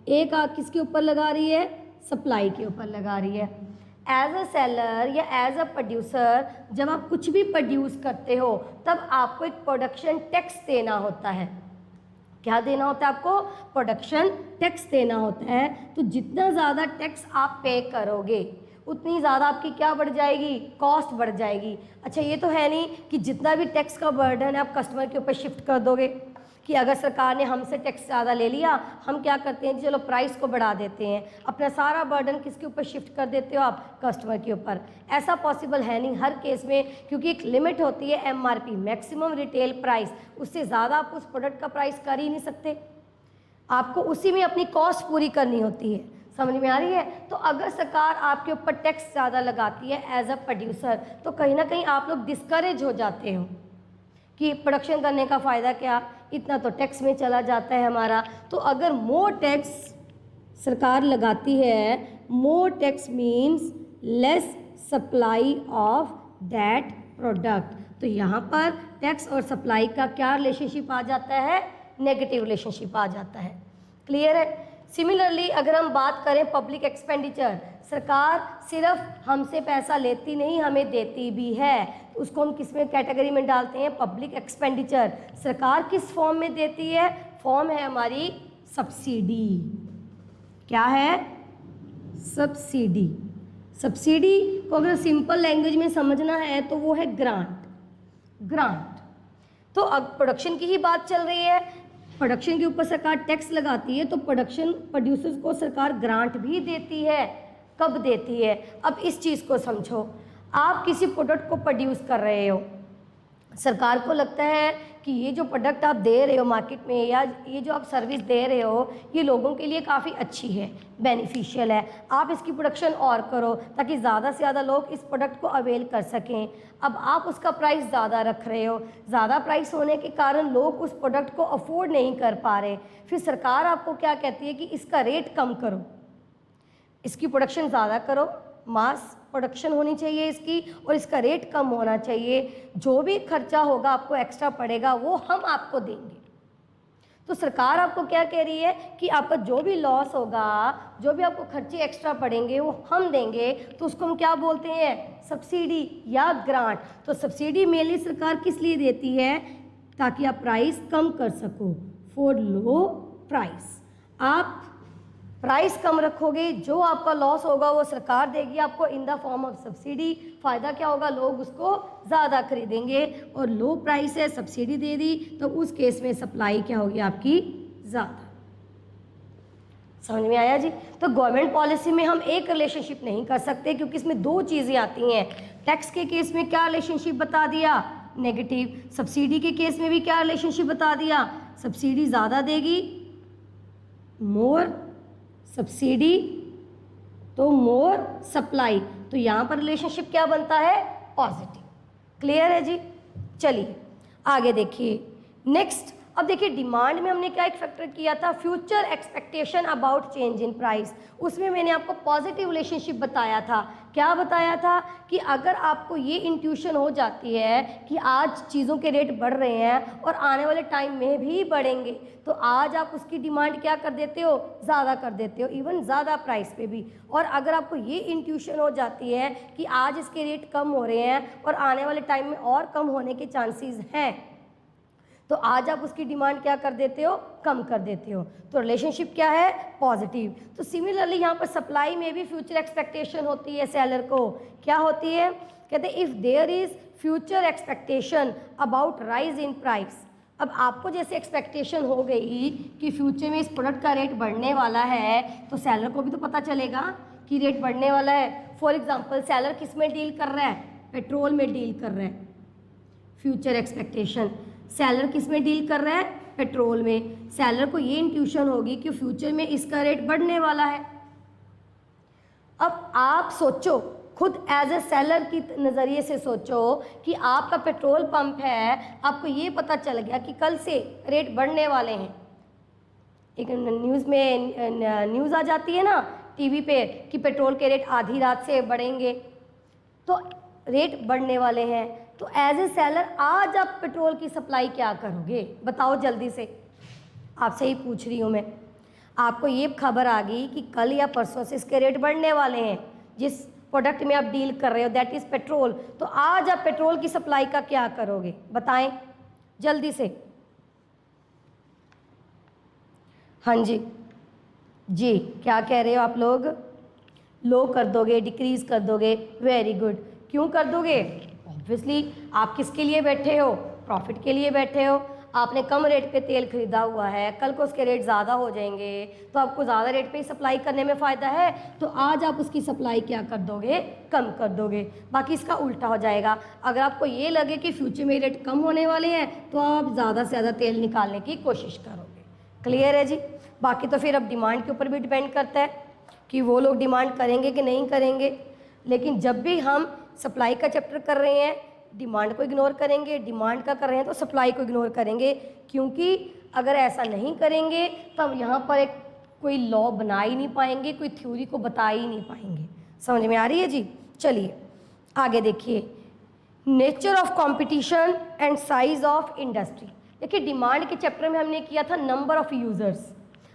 एक किसके ऊपर लगा रही है? सप्लाई के ऊपर लगा रही है। एज अ सेलर या एज अ प्रोड्यूसर जब आप कुछ भी प्रोड्यूस करते हो तब आपको एक प्रोडक्शन टैक्स देना होता है। क्या देना होता है आपको? प्रोडक्शन टैक्स देना होता है। तो जितना ज़्यादा टैक्स आप पे करोगे उतनी ज़्यादा आपकी क्या बढ़ जाएगी? कॉस्ट बढ़ जाएगी। अच्छा, ये तो है नहीं कि जितना भी टैक्स का बर्डन है आप कस्टमर के ऊपर शिफ्ट कर दोगे। कि अगर सरकार ने हमसे टैक्स ज़्यादा ले लिया, हम क्या करते हैं, चलो प्राइस को बढ़ा देते हैं, अपना सारा बर्डन किसके ऊपर शिफ्ट कर देते हो आप, कस्टमर के ऊपर। ऐसा पॉसिबल है नहीं हर केस में, क्योंकि एक लिमिट होती है MRP, मैक्सिमम रिटेल प्राइस, उससे ज़्यादा आप उस प्रोडक्ट का प्राइस कर ही नहीं सकते, आपको उसी में अपनी कॉस्ट पूरी करनी होती है। समझ में आ रही है? तो अगर सरकार आपके ऊपर टैक्स ज़्यादा लगाती है एज अ प्रोड्यूसर, तो कहीं ना कहीं आप लोग डिस्करेज हो जाते हो कि प्रोडक्शन करने का फ़ायदा क्या, इतना तो टैक्स में चला जाता है हमारा। तो अगर मोर टैक्स सरकार लगाती है, more tax means less supply of that product, तो यहाँ पर टैक्स और सप्लाई का क्या रिलेशनशिप आ जाता है, नेगेटिव रिलेशनशिप आ जाता है। क्लियर है? सिमिलरली अगर हम बात करें पब्लिक एक्सपेंडिचर, सरकार सिर्फ हमसे पैसा लेती नहीं, हमें देती भी है, तो उसको हम किस में कैटेगरी में डालते हैं, पब्लिक एक्सपेंडिचर। सरकार किस फॉर्म में देती है, फॉर्म है हमारी सब्सिडी। क्या है, सब्सिडी। सब्सिडी को अगर सिंपल लैंग्वेज में समझना है तो वो है ग्रांट। ग्रांट तो अब प्रोडक्शन की ही बात चल रही है, प्रोडक्शन के ऊपर सरकार टैक्स लगाती है, तो प्रोडक्शन प्रोड्यूसर्स को सरकार ग्रांट भी देती है। कब देती है, अब इस चीज़ को समझो। आप किसी प्रोडक्ट को प्रोड्यूस कर रहे हो, सरकार को लगता है कि ये जो प्रोडक्ट आप दे रहे हो मार्केट में, या ये जो आप सर्विस दे रहे हो, ये लोगों के लिए काफ़ी अच्छी है, बेनिफिशियल है, आप इसकी प्रोडक्शन और करो ताकि ज़्यादा से ज़्यादा लोग इस प्रोडक्ट को अवेल कर सकें। अब आप उसका प्राइस ज़्यादा रख रहे हो, ज़्यादा प्राइस होने के कारण लोग उस प्रोडक्ट को अफोर्ड नहीं कर पा रहे, फिर सरकार आपको क्या कहती है कि इसका रेट कम करो, इसकी प्रोडक्शन ज़्यादा करो, मास प्रोडक्शन होनी चाहिए इसकी, और इसका रेट कम होना चाहिए, जो भी खर्चा होगा आपको एक्स्ट्रा पड़ेगा वो हम आपको देंगे। तो सरकार आपको क्या कह रही है कि आपका जो भी लॉस होगा, जो भी आपको खर्चे एक्स्ट्रा पड़ेंगे वो हम देंगे, तो उसको हम क्या बोलते हैं, सब्सिडी या ग्रांट। तो सब्सिडी मेनली सरकार किस लिए देती है, ताकि आप प्राइस कम कर सको, फॉर लो प्राइस। आप प्राइस कम रखोगे, जो आपका लॉस होगा वो सरकार देगी आपको in the form of subsidy. फ़ायदा क्या होगा, लोग उसको ज़्यादा खरीदेंगे, और लो प्राइस है, सब्सिडी दे दी, तो उस केस में सप्लाई क्या होगी आपकी, ज़्यादा। समझ में आया जी? तो गवर्नमेंट पॉलिसी में हम एक रिलेशनशिप नहीं कर सकते, क्योंकि इसमें दो चीज़ें आती हैं। टैक्स के केस में क्या रिलेशनशिप बता दिया, नेगेटिव। सब्सिडी के केस में भी क्या रिलेशनशिप बता दिया, सब्सिडी ज़्यादा देगी, मोर सब्सिडी तो मोर सप्लाई, तो यहाँ पर रिलेशनशिप क्या बनता है, पॉजिटिव। क्लियर है जी? चलिए आगे देखिए नेक्स्ट। अब देखिए डिमांड में हमने क्या एक फैक्टर किया था, future expectation about change in price. उसमें मैंने आपको पॉजिटिव रिलेशनशिप बताया था। क्या बताया था कि अगर आपको ये इंट्यूशन हो जाती है कि आज चीज़ों के रेट बढ़ रहे हैं और आने वाले टाइम में भी बढ़ेंगे, तो आज आप उसकी डिमांड क्या कर देते हो, ज़्यादा कर देते हो, इवन ज़्यादा प्राइस पे भी। और अगर आपको ये इंट्यूशन हो जाती है कि आज इसके रेट कम हो रहे हैं और आने वाले टाइम में और कम होने के चांसेस हैं, तो आज आप उसकी डिमांड क्या कर देते हो, कम कर देते हो। तो रिलेशनशिप क्या है, पॉजिटिव। तो सिमिलरली यहाँ पर सप्लाई में भी फ्यूचर एक्सपेक्टेशन होती है सेलर को। क्या होती है, कहते हैं if there is future expectation about rise in price. अब आपको जैसे एक्सपेक्टेशन हो गई कि फ्यूचर में इस प्रोडक्ट का रेट बढ़ने वाला है, तो सेलर को भी तो पता चलेगा कि रेट बढ़ने वाला है। फॉर एग्जाम्पल सेलर किस में डील कर रहा है, पेट्रोल में डील कर रहा है, फ्यूचर एक्सपेक्टेशन। सेलर किस में डील कर रहा है, पेट्रोल में। सेलर को ये इंट्यूशन होगी कि फ्यूचर में इसका रेट बढ़ने वाला है। अब आप सोचो, खुद एज ए सेलर की नज़रिए से सोचो कि आपका पेट्रोल पंप है, आपको ये पता चल गया कि कल से रेट बढ़ने वाले हैं। एक न्यूज़ में न्यूज़ आ जाती है ना टीवी पे कि पेट्रोल के रेट आधी रात से बढ़ेंगे, तो रेट बढ़ने वाले हैं। तो एज ए सेलर आज आप पेट्रोल की सप्लाई क्या करोगे, बताओ जल्दी से, आपसे ही पूछ रही हूँ मैं। आपको ये खबर आ गई कि कल या परसों से इसके रेट बढ़ने वाले हैं, जिस प्रोडक्ट में आप डील कर रहे हो दैट इज़ पेट्रोल, तो आज आप पेट्रोल की सप्लाई का क्या करोगे, बताएं जल्दी से। हाँ जी जी, क्या कह रहे हो आप लोग, लो कर दोगे, डिक्रीज़ कर दोगे, वेरी गुड। क्यों कर दोगे, ऑब्वियसली आप किसके लिए बैठे हो, प्रॉफिट के लिए बैठे हो। आपने कम रेट पे तेल खरीदा हुआ है, कल को उसके रेट ज़्यादा हो जाएंगे तो आपको ज़्यादा रेट पे ही सप्लाई करने में फ़ायदा है, तो आज आप उसकी सप्लाई क्या कर दोगे, कम कर दोगे। बाकी इसका उल्टा हो जाएगा, अगर आपको ये लगे कि फ्यूचर में रेट कम होने वाले हैं तो आप ज़्यादा से ज़्यादा तेल निकालने की कोशिश करोगे। क्लियर है जी। बाकी तो फिर अब डिमांड के ऊपर भी डिपेंड करता है कि वो लोग डिमांड करेंगे कि नहीं करेंगे। लेकिन जब भी हम सप्लाई का चैप्टर कर रहे हैं डिमांड को इग्नोर करेंगे, डिमांड का कर रहे हैं तो सप्लाई को इग्नोर करेंगे, क्योंकि अगर ऐसा नहीं करेंगे तो हम यहाँ पर एक कोई लॉ बना ही नहीं पाएंगे, कोई थ्योरी को बता ही नहीं पाएंगे। समझ में आ रही है जी। चलिए आगे देखिए, nature of competition and size of industry. देखिए डिमांड के चैप्टर में हमने किया था नंबर ऑफ यूज़र्स,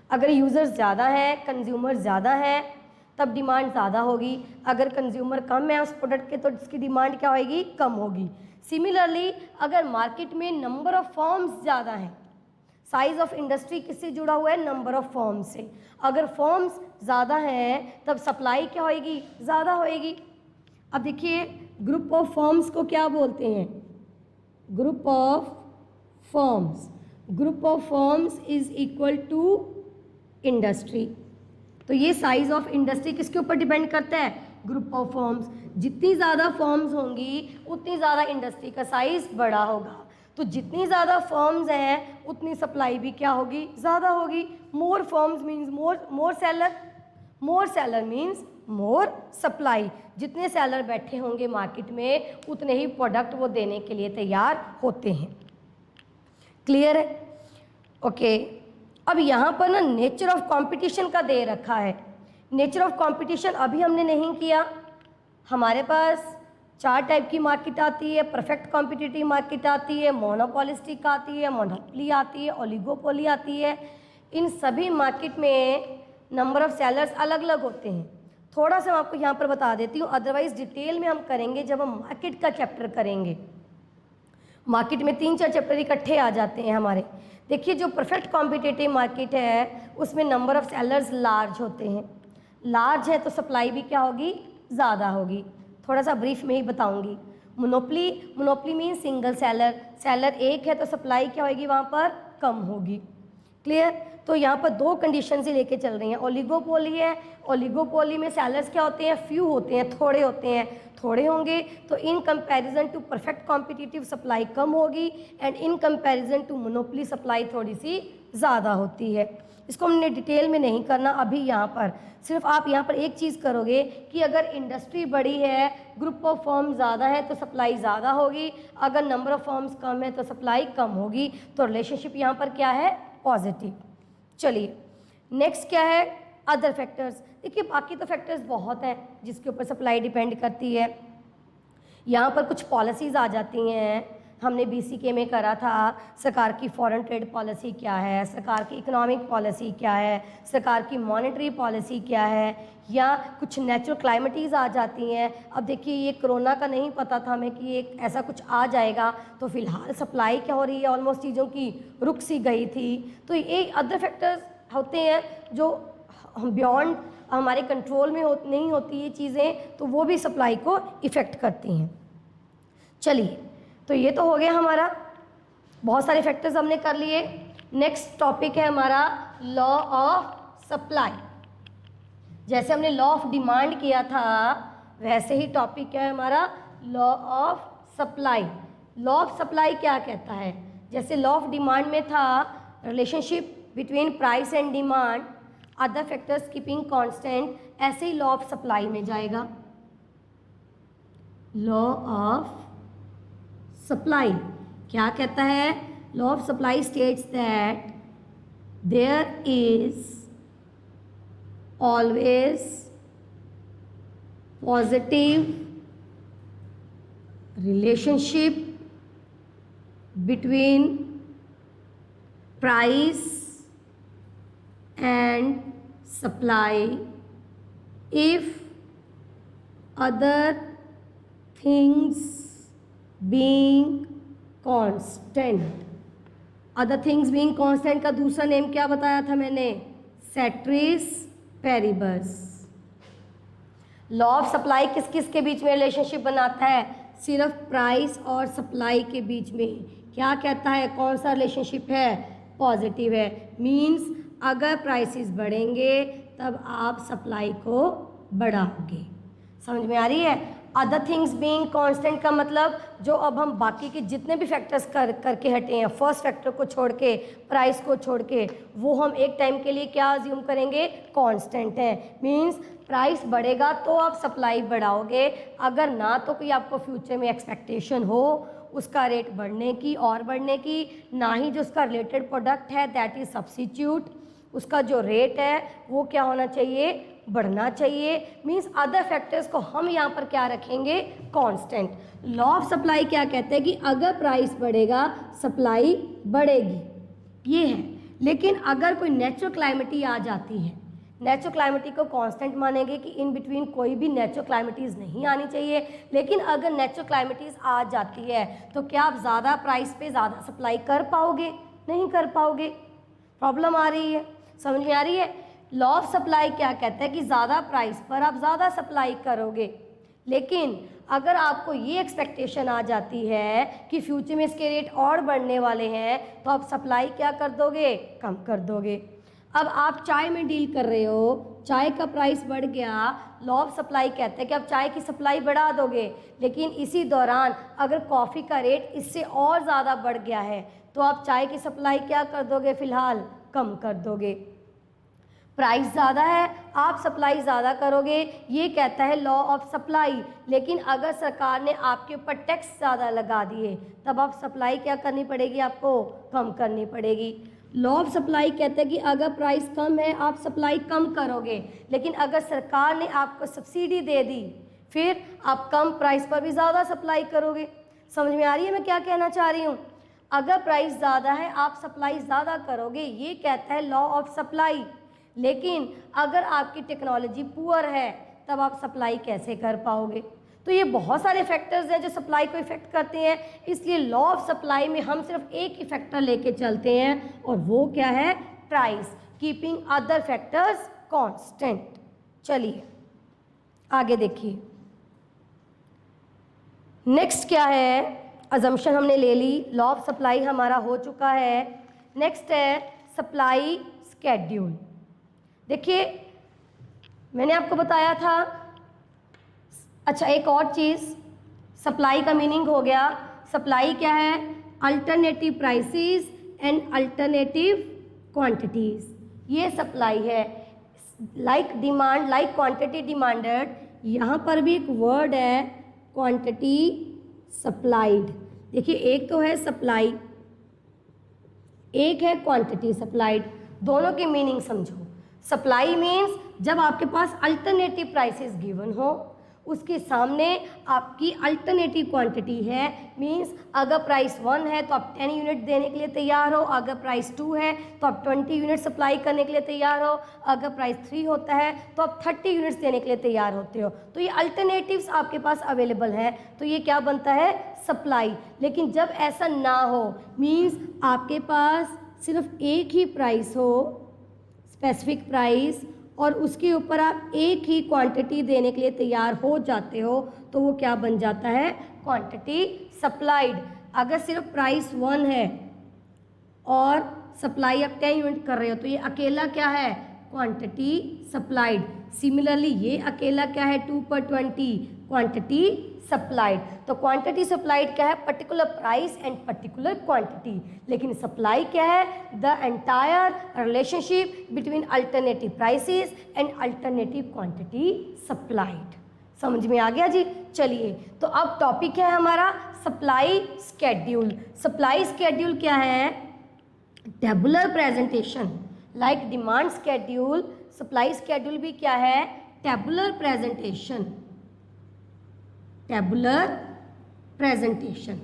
अगर यूज़र्स ज़्यादा हैं, कंज्यूमर ज़्यादा है तब डिमांड ज़्यादा होगी, अगर कंज्यूमर कम है उस प्रोडक्ट के तो इसकी डिमांड क्या होगी, कम होगी। सिमिलरली अगर मार्केट में नंबर ऑफ फॉर्म्स ज़्यादा हैं, साइज ऑफ इंडस्ट्री किससे जुड़ा हुआ है, नंबर ऑफ फॉर्म्स से, अगर फॉर्म्स ज़्यादा हैं तब सप्लाई क्या होएगी, ज़्यादा होएगी। अब देखिए ग्रुप ऑफ फॉर्म्स को क्या बोलते हैं, group of firms, group of firms is equal to industry. तो ये साइज ऑफ इंडस्ट्री किसके ऊपर डिपेंड करता है, ग्रुप ऑफ फॉर्म्स। जितनी ज़्यादा फॉर्म्स होंगी उतनी ज़्यादा इंडस्ट्री का साइज बड़ा होगा, तो जितनी ज़्यादा फॉर्म्स हैं उतनी सप्लाई भी क्या होगी, ज़्यादा होगी। More forms means more seller, more seller means more supply. जितने सेलर बैठे होंगे मार्केट में उतने ही प्रोडक्ट वो देने के लिए तैयार होते हैं। क्लियर है, ओके। अब यहाँ पर ना नेचर ऑफ कंपटीशन का दे रखा है। नेचर ऑफ कंपटीशन अभी हमने नहीं किया। हमारे पास 4 टाइप की मार्केट आती है, परफेक्ट कॉम्पिटिटिव मार्केट आती है, मोनोपोलिस्टिक आती है, मोनोपोली आती है, ओलिगोपोली आती है। इन सभी मार्केट में नंबर ऑफ सेलर्स अलग अलग होते हैं। थोड़ा सा मैं आपको यहाँ पर बता देती हूँ, अदरवाइज डिटेल में हम करेंगे जब हम मार्केट का चैप्टर करेंगे। मार्केट में 3-4 चैप्टर इकट्ठे आ जाते हैं हमारे। देखिए जो परफेक्ट कॉम्पिटिटिव मार्केट है उसमें नंबर ऑफ सेलर्स लार्ज होते हैं, लार्ज है तो सप्लाई भी क्या होगी, ज़्यादा होगी। थोड़ा सा ब्रीफ में ही बताऊंगी। Monopoly, monopoly mean single seller, seller एक है तो सप्लाई क्या होगी वहाँ पर, कम होगी। क्लियर। तो यहाँ पर 2 कंडीशन से लेके चल रही हैं। ओलिगोपोली है, ओलिगोपोली में सेलर्स क्या होते हैं, फ्यू होते हैं, थोड़े होते हैं। थोड़े होंगे तो in comparison to perfect competitive supply कम होगी, and in comparison to monopoly supply थोड़ी सी ज़्यादा होती है। इसको हमने डिटेल में नहीं करना अभी यहाँ पर। सिर्फ आप यहाँ पर एक चीज़ करोगे कि अगर इंडस्ट्री बड़ी है, ग्रुप ऑफ फर्म ज़्यादा है तो सप्लाई ज़्यादा होगी, अगर नंबर ऑफ फर्म्स कम है तो सप्लाई कम होगी। तो रिलेशनशिप यहाँ पर क्या है, पॉजिटिव। चलिए नेक्स्ट क्या है, अदर फैक्टर्स। देखिए बाकी तो फैक्टर्स बहुत हैं जिसके ऊपर सप्लाई डिपेंड करती है। यहाँ पर कुछ पॉलिसीज़ आ जाती हैं, हमने BCK में करा था। सरकार की फॉरेन ट्रेड पॉलिसी क्या है, सरकार की इकोनॉमिक पॉलिसी क्या है, सरकार की मॉनेटरी पॉलिसी क्या है, या कुछ नेचुरल क्लाइमेटीज़ आ जाती हैं। अब देखिए ये कोरोना का नहीं पता था हमें कि एक ऐसा कुछ आ जाएगा, तो फिलहाल सप्लाई क्या हो रही है, ऑलमोस्ट चीज़ों की रुक सी गई थी। तो ये अदर फैक्टर्स होते हैं जो बियॉन्ड हमारे कंट्रोल में नहीं होती ये चीज़ें, तो वो भी सप्लाई को इफ़ेक्ट करती हैं। चलिए तो ये तो हो गया हमारा, बहुत सारे फैक्टर्स हमने कर लिए। नेक्स्ट टॉपिक है हमारा लॉ ऑफ सप्लाई। जैसे हमने लॉ ऑफ डिमांड किया था वैसे ही टॉपिक है हमारा law of supply. Law of supply क्या कहता है, जैसे लॉ ऑफ डिमांड में था relationship between price and demand, other factors keeping constant, ऐसे ही लॉ ऑफ सप्लाई में जाएगा। लॉ ऑफ सप्लाई क्या कहता है, law of supply states that there is always positive relationship between price and supply if other things being constant। Other things being constant का दूसरा name क्या बताया था मैंने, ceteris paribus. Law of supply किस किस के बीच में रिलेशनशिप बनाता है, सिर्फ प्राइस और सप्लाई के बीच में, क्या कहता है, कौन सा रिलेशनशिप है, पॉजिटिव है। मीन्स अगर प्राइसेस बढ़ेंगे तब आप सप्लाई को बढ़ाओगे। समझ में आ रही है। अदर थिंग्स बीइंग कांस्टेंट का मतलब जो अब हम बाकी के जितने भी फैक्टर्स करके हटे हैं, फर्स्ट फैक्टर को छोड़ के, प्राइस को छोड़ के, वो हम एक टाइम के लिए क्या अज्यूम करेंगे, कांस्टेंट है। मींस प्राइस बढ़ेगा तो आप सप्लाई बढ़ाओगे, अगर ना तो कोई आपको फ्यूचर में एक्सपेक्टेशन हो उसका रेट बढ़ने की और बढ़ने की, ना ही जो उसका रिलेटेड प्रोडक्ट है दैट इज सब्स्टिट्यूट, उसका जो रेट है वो क्या होना चाहिए, बढ़ना चाहिए। मींस अदर फैक्टर्स को हम यहाँ पर क्या रखेंगे, कांस्टेंट। लॉ ऑफ सप्लाई क्या कहते हैं कि अगर प्राइस बढ़ेगा सप्लाई बढ़ेगी, ये है। लेकिन अगर कोई नेचुरल क्लाइमेटी आ जाती है, नेचुरल क्लाइमेटी को कांस्टेंट मानेंगे कि इन बिटवीन कोई भी नेचुरल क्लाइमेटीज़ नहीं आनी चाहिए। लेकिन अगर नेचुरल क्लाइमेटीज़ आ जाती है तो क्या आप ज़्यादा प्राइस पे ज़्यादा सप्लाई कर पाओगे, नहीं कर पाओगे। प्रॉब्लम आ रही है, समझ में आ रही है। लॉ ऑफ सप्लाई क्या कहता है कि ज़्यादा प्राइस पर आप ज़्यादा सप्लाई करोगे, लेकिन अगर आपको ये एक्सपेक्टेशन आ जाती है कि फ्यूचर में इसके रेट और बढ़ने वाले हैं तो आप सप्लाई क्या कर दोगे, कम कर दोगे। अब आप चाय में डील कर रहे हो, चाय का प्राइस बढ़ गया, लॉ ऑफ सप्लाई कहते हैं कि आप चाय की सप्लाई बढ़ा दोगे, लेकिन इसी दौरान अगर कॉफ़ी का रेट इससे और ज़्यादा बढ़ गया है तो आप चाय की सप्लाई क्या कर दोगे, फ़िलहाल कम कर दोगे। प्राइस ज़्यादा है, आप सप्लाई ज़्यादा करोगे, ये कहता है लॉ ऑफ सप्लाई। लेकिन अगर सरकार ने आपके ऊपर टैक्स ज़्यादा लगा दिए तब आप सप्लाई क्या करनी पड़ेगी, आपको कम करनी पड़ेगी। लॉ ऑफ सप्लाई कहते हैं कि अगर प्राइस कम है आप सप्लाई कम करोगे, लेकिन अगर सरकार ने आपको सब्सिडी दे दी फिर आप कम प्राइस पर भी ज़्यादा सप्लाई करोगे। समझ में आ रही है मैं क्या कहना चाह रही हूँ। अगर प्राइस ज़्यादा है आप सप्लाई ज़्यादा करोगे, ये कहता है लॉ ऑफ सप्लाई। लेकिन अगर आपकी टेक्नोलॉजी पुअर है तब आप सप्लाई कैसे कर पाओगे। तो ये बहुत सारे फैक्टर्स हैं जो सप्लाई को इफ़ेक्ट करते हैं, इसलिए लॉ ऑफ सप्लाई में हम सिर्फ एक ही फैक्टर लेके चलते हैं और वो क्या है, price, keeping other factors constant. चलिए आगे देखिए, नेक्स्ट क्या है। अजम्पशन हमने ले ली, लॉ ऑफ सप्लाई हमारा हो चुका है। नेक्स्ट है सप्लाई स्केड्यूल। देखिए मैंने आपको बताया था, अच्छा एक और चीज़, सप्लाई का मीनिंग हो गया। सप्लाई क्या है, alternative prices and alternative quantities, ये सप्लाई है। Like demand, like quantity demanded, यहाँ पर भी एक वर्ड है क्वांटिटी सप्लाइड। देखिए एक तो है सप्लाई, एक है क्वांटिटी सप्लाइड, दोनों की मीनिंग समझो। सप्लाई मीन्स जब आपके पास अल्टरनेटिव प्राइसेस गिवन हो, उसके सामने आपकी अल्टरनेटिव क्वांटिटी है। मीन्स अगर प्राइस 1 है तो आप 10 यूनिट देने के लिए तैयार हो, अगर प्राइस 2 है तो आप 20 यूनिट सप्लाई करने के लिए तैयार हो, अगर प्राइस 3 होता है तो आप 30 यूनिट्स देने के लिए तैयार होते हो। तो ये अल्टरनेटिव्स आपके पास अवेलेबल हैं, तो ये क्या बनता है, सप्लाई। लेकिन जब ऐसा ना हो, मीन्स आपके पास सिर्फ एक ही प्राइस हो, स्पेसिफिक प्राइस, और उसके ऊपर आप एक ही क्वांटिटी देने के लिए तैयार हो जाते हो, तो वो क्या बन जाता है, क्वांटिटी सप्लाइड। अगर सिर्फ प्राइस 1 है और सप्लाई आप 10 यूनिट कर रहे हो तो ये अकेला क्या है, क्वांटिटी सप्लाइड। सिमिलरली ये अकेला क्या है, 2 पर 20, क्वांटिटी सप्लाइड। तो क्वांटिटी सप्लाइड क्या है, particular price and particular quantity. लेकिन सप्लाई क्या है, the entire relationship between alternative prices and alternative quantity supplied. समझ में आ गया जी। चलिए तो अब टॉपिक है हमारा सप्लाई स्केड्यूल। सप्लाई स्केड्यूल क्या है, tabular presentation. Like demand schedule, supply schedule भी क्या है, tabular presentation. Tabular presentation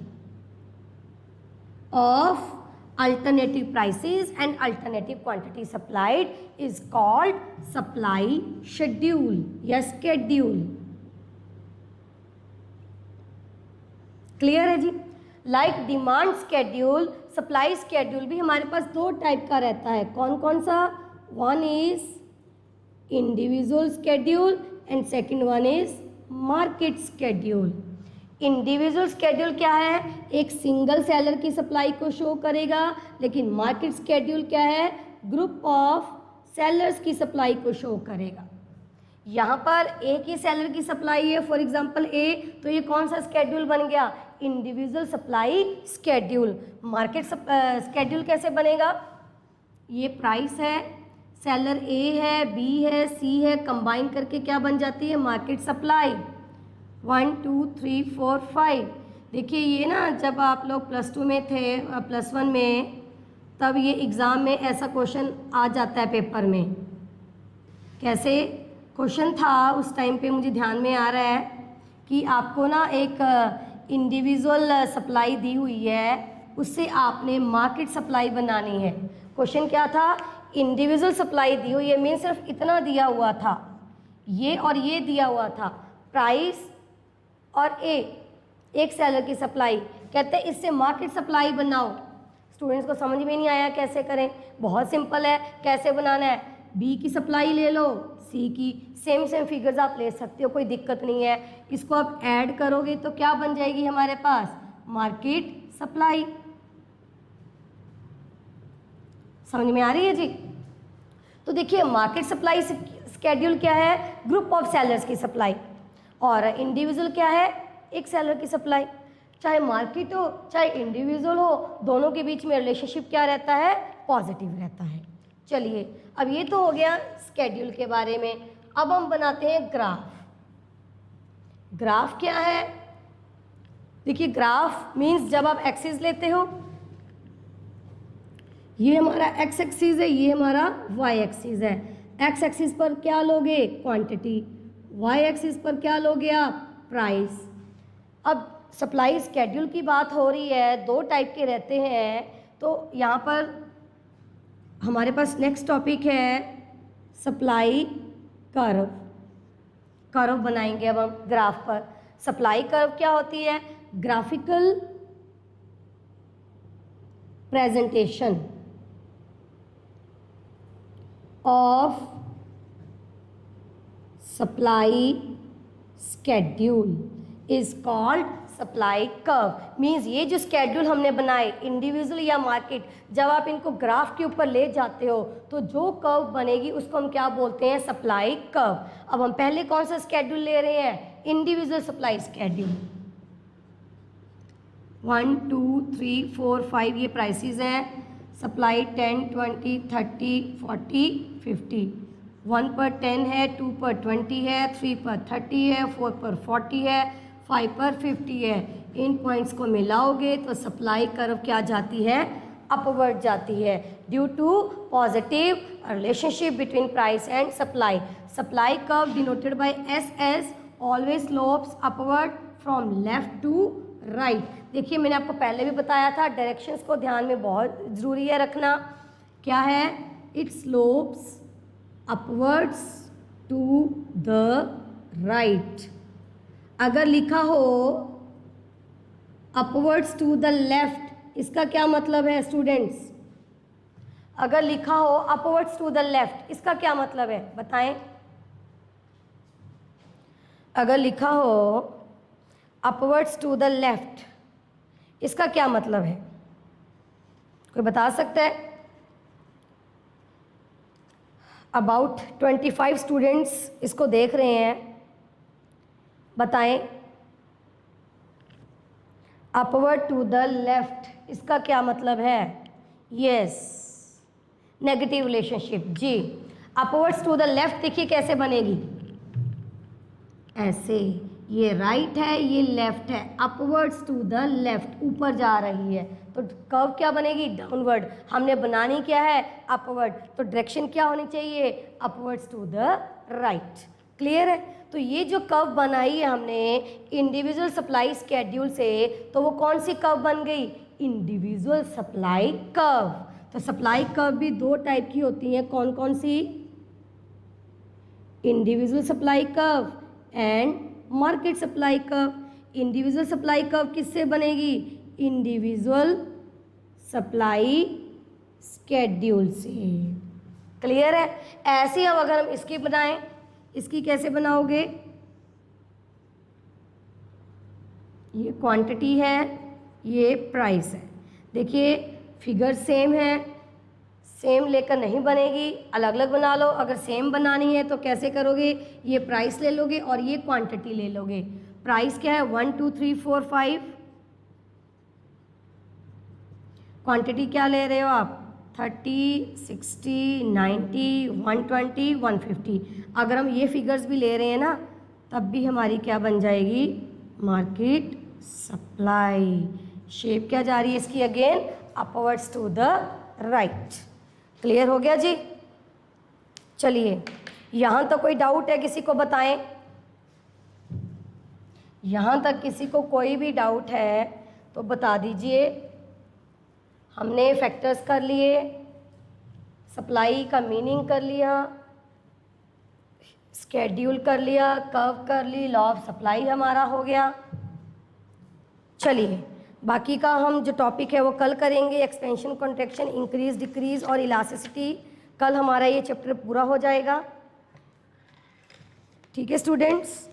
of alternative prices and alternative quantity supplied is called supply schedule या schedule। क्लियर है जी। Like demand schedule, supply schedule भी हमारे पास 2 टाइप का रहता है। कौन कौन सा, one is individual schedule and second one is market schedule. Individual schedule क्या है, एक सिंगल सेलर की सप्लाई को शो करेगा, लेकिन मार्केट स्केड्यूल क्या है, ग्रुप ऑफ सेलर्स की सप्लाई को शो करेगा। यहाँ पर एक ही सेलर की सप्लाई है, फॉर एग्जांपल ए, तो ये कौन सा स्केड्यूल बन गया, individual supply schedule. Market schedule कैसे बनेगा, ये प्राइस है, सेलर ए है, बी है, सी है, कंबाइन करके क्या बन जाती है, मार्केट सप्लाई। 1 2 3 4 5। देखिए ये ना जब आप लोग +2 में थे, +1 में, तब ये एग्ज़ाम में ऐसा क्वेश्चन आ जाता है पेपर में। कैसे क्वेश्चन था उस टाइम पे, मुझे ध्यान में आ रहा है कि आपको ना एक इंडिविजुअल सप्लाई दी हुई है, उससे आपने मार्केट सप्लाई बनानी है। क्वेश्चन क्या था, इंडिविजुअल सप्लाई दी हुई है, मीन सिर्फ इतना दिया हुआ था, ये और ये दिया हुआ था, प्राइस और ए, एक सेलर की सप्लाई, कहते हैं इससे मार्केट सप्लाई बनाओ। स्टूडेंट्स को समझ में नहीं आया कैसे करें, बहुत सिंपल है, कैसे बनाना है, बी की सप्लाई ले लो, सी की, सेम फिगर्स आप ले सकते हो, कोई दिक्कत नहीं है। इसको आप ऐड करोगे तो क्या बन जाएगी हमारे पास, मार्केट सप्लाई। समझ में आ रही है जी। तो देखिए मार्केट सप्लाई स्केड्यूल क्या है, ग्रुप ऑफ सेलर्स की सप्लाई, और इंडिविजुअल क्या है, एक सेलर की सप्लाई। चाहे मार्केट हो चाहे इंडिविजुअल हो, दोनों के बीच में रिलेशनशिप क्या रहता है, पॉजिटिव रहता है। चलिए अब ये तो हो गया स्केड्यूल के बारे में। अब हम बनाते हैं ग्राफ। ग्राफ क्या है, देखिए ग्राफ मीन्स जब आप एक्सिस लेते हो, ये हमारा एक्स एक्सिस है, ये हमारा वाई एक्सिस है। एक्स एक्सिस पर क्या लोगे, क्वांटिटी, वाई एक्सिस पर क्या लोगे आप, प्राइस। अब सप्लाई स्केड्यूल की बात हो रही है, दो टाइप के रहते हैं, तो यहाँ पर हमारे पास नेक्स्ट टॉपिक है सप्लाई कर्व। कर्व बनाएंगे अब हम ग्राफ पर। सप्लाई कर्व क्या होती है, graphical presentation of supply schedule is called supply curve. Means ये जो स्केड्यूल हमने बनाए इंडिविजुअल या मार्केट, जब आप इनको ग्राफ के ऊपर ले जाते हो तो जो कर्व बनेगी उसको हम क्या बोलते हैं, सप्लाई कर्व। अब हम पहले कौन सा स्केड्यूल ले रहे हैं, इंडिविजुअल सप्लाई स्केड्यूल। 1 2 3 4 5 ये प्राइसेस हैं, सप्लाई 10 20 30 40 50। 1 पर 10 है, 2 पर 20 है, 3 पर 30 है, 4 पर 40 है, 5 पर 50 है। इन पॉइंट्स को मिलाओगे तो सप्लाई कर्व क्या जाती है, अपवर्ड जाती है, due to positive relationship between price and supply. Supply curve denoted by S S always slopes upward from left to right. देखिए मैंने आपको पहले भी बताया था, डायरेक्शंस को ध्यान में बहुत ज़रूरी है रखना। क्या है, it slopes upwards to the right. अगर लिखा हो अपवर्ड्स टू द लेफ्ट, इसका क्या मतलब है स्टूडेंट्स, अगर लिखा हो अपवर्ड्स टू द लेफ्ट, इसका क्या मतलब है बताएं। अगर लिखा हो अपवर्ड्स टू द लेफ्ट, इसका क्या मतलब है, कोई बता सकता है। अबाउट 25 स्टूडेंट्स इसको देख रहे हैं, बताएं। अपवर्ड टू द लेफ्ट इसका क्या मतलब है, यस, नेगेटिव रिलेशनशिप जी। अपवर्ड्स टू द लेफ्ट देखिए कैसे बनेगी, ऐसे, ये राइट है ये लेफ्ट है, अपवर्ड्स टू द लेफ्ट ऊपर जा रही है, तो कर्व क्या बनेगी, डाउनवर्ड। हमने बनानी क्या है, अपवर्ड, तो डायरेक्शन क्या होनी चाहिए, upwards to the right. Clear है। तो ये जो कर्व बनाई है हमने इंडिविजुअल सप्लाई स्केड्यूल से, तो वो कौन सी कर्व बन गई, इंडिविजुअल सप्लाई कर्व। तो सप्लाई कर्व भी दो टाइप की होती हैं, कौन कौन सी, individual supply curve and market supply curve. Individual supply curve किससे बनेगी, इंडिविजुअल सप्लाई स्केड्यूल से। क्लियर है। ऐसे अब अगर हम इसकी बनाएं, इसकी कैसे बनाओगे, ये क्वांटिटी है, ये प्राइस है। देखिए फिगर सेम है, सेम लेकर नहीं बनेगी, अलग अलग बना लो। अगर सेम बनानी है तो कैसे करोगे, ये प्राइस ले लोगे और ये क्वांटिटी ले लोगे। प्राइस क्या है 1 2 3 4 5, क्वांटिटी क्या ले रहे हो आप 30 60 90 120 150। अगर हम ये फिगर्स भी ले रहे हैं ना तब भी हमारी क्या बन जाएगी, मार्केट सप्लाई। शेप क्या जा रही है इसकी, again upwards to the right. Clear हो गया जी। चलिए यहाँ तक कोई डाउट है किसी को बताएं, यहाँ तक किसी को कोई भी डाउट है तो बता दीजिए। हमने फैक्टर्स कर लिए, सप्लाई का मीनिंग कर लिया, स्केड्यूल कर लिया, कर्व कर ली, लॉ ऑफ सप्लाई हमारा हो गया। चलिए बाकी का हम जो टॉपिक है वो कल करेंगे। एक्सपेंशन, कॉन्ट्रैक्शन, इंक्रीज डिक्रीज और इलास्टिसिटी, कल हमारा ये चैप्टर पूरा हो जाएगा। ठीक है स्टूडेंट्स।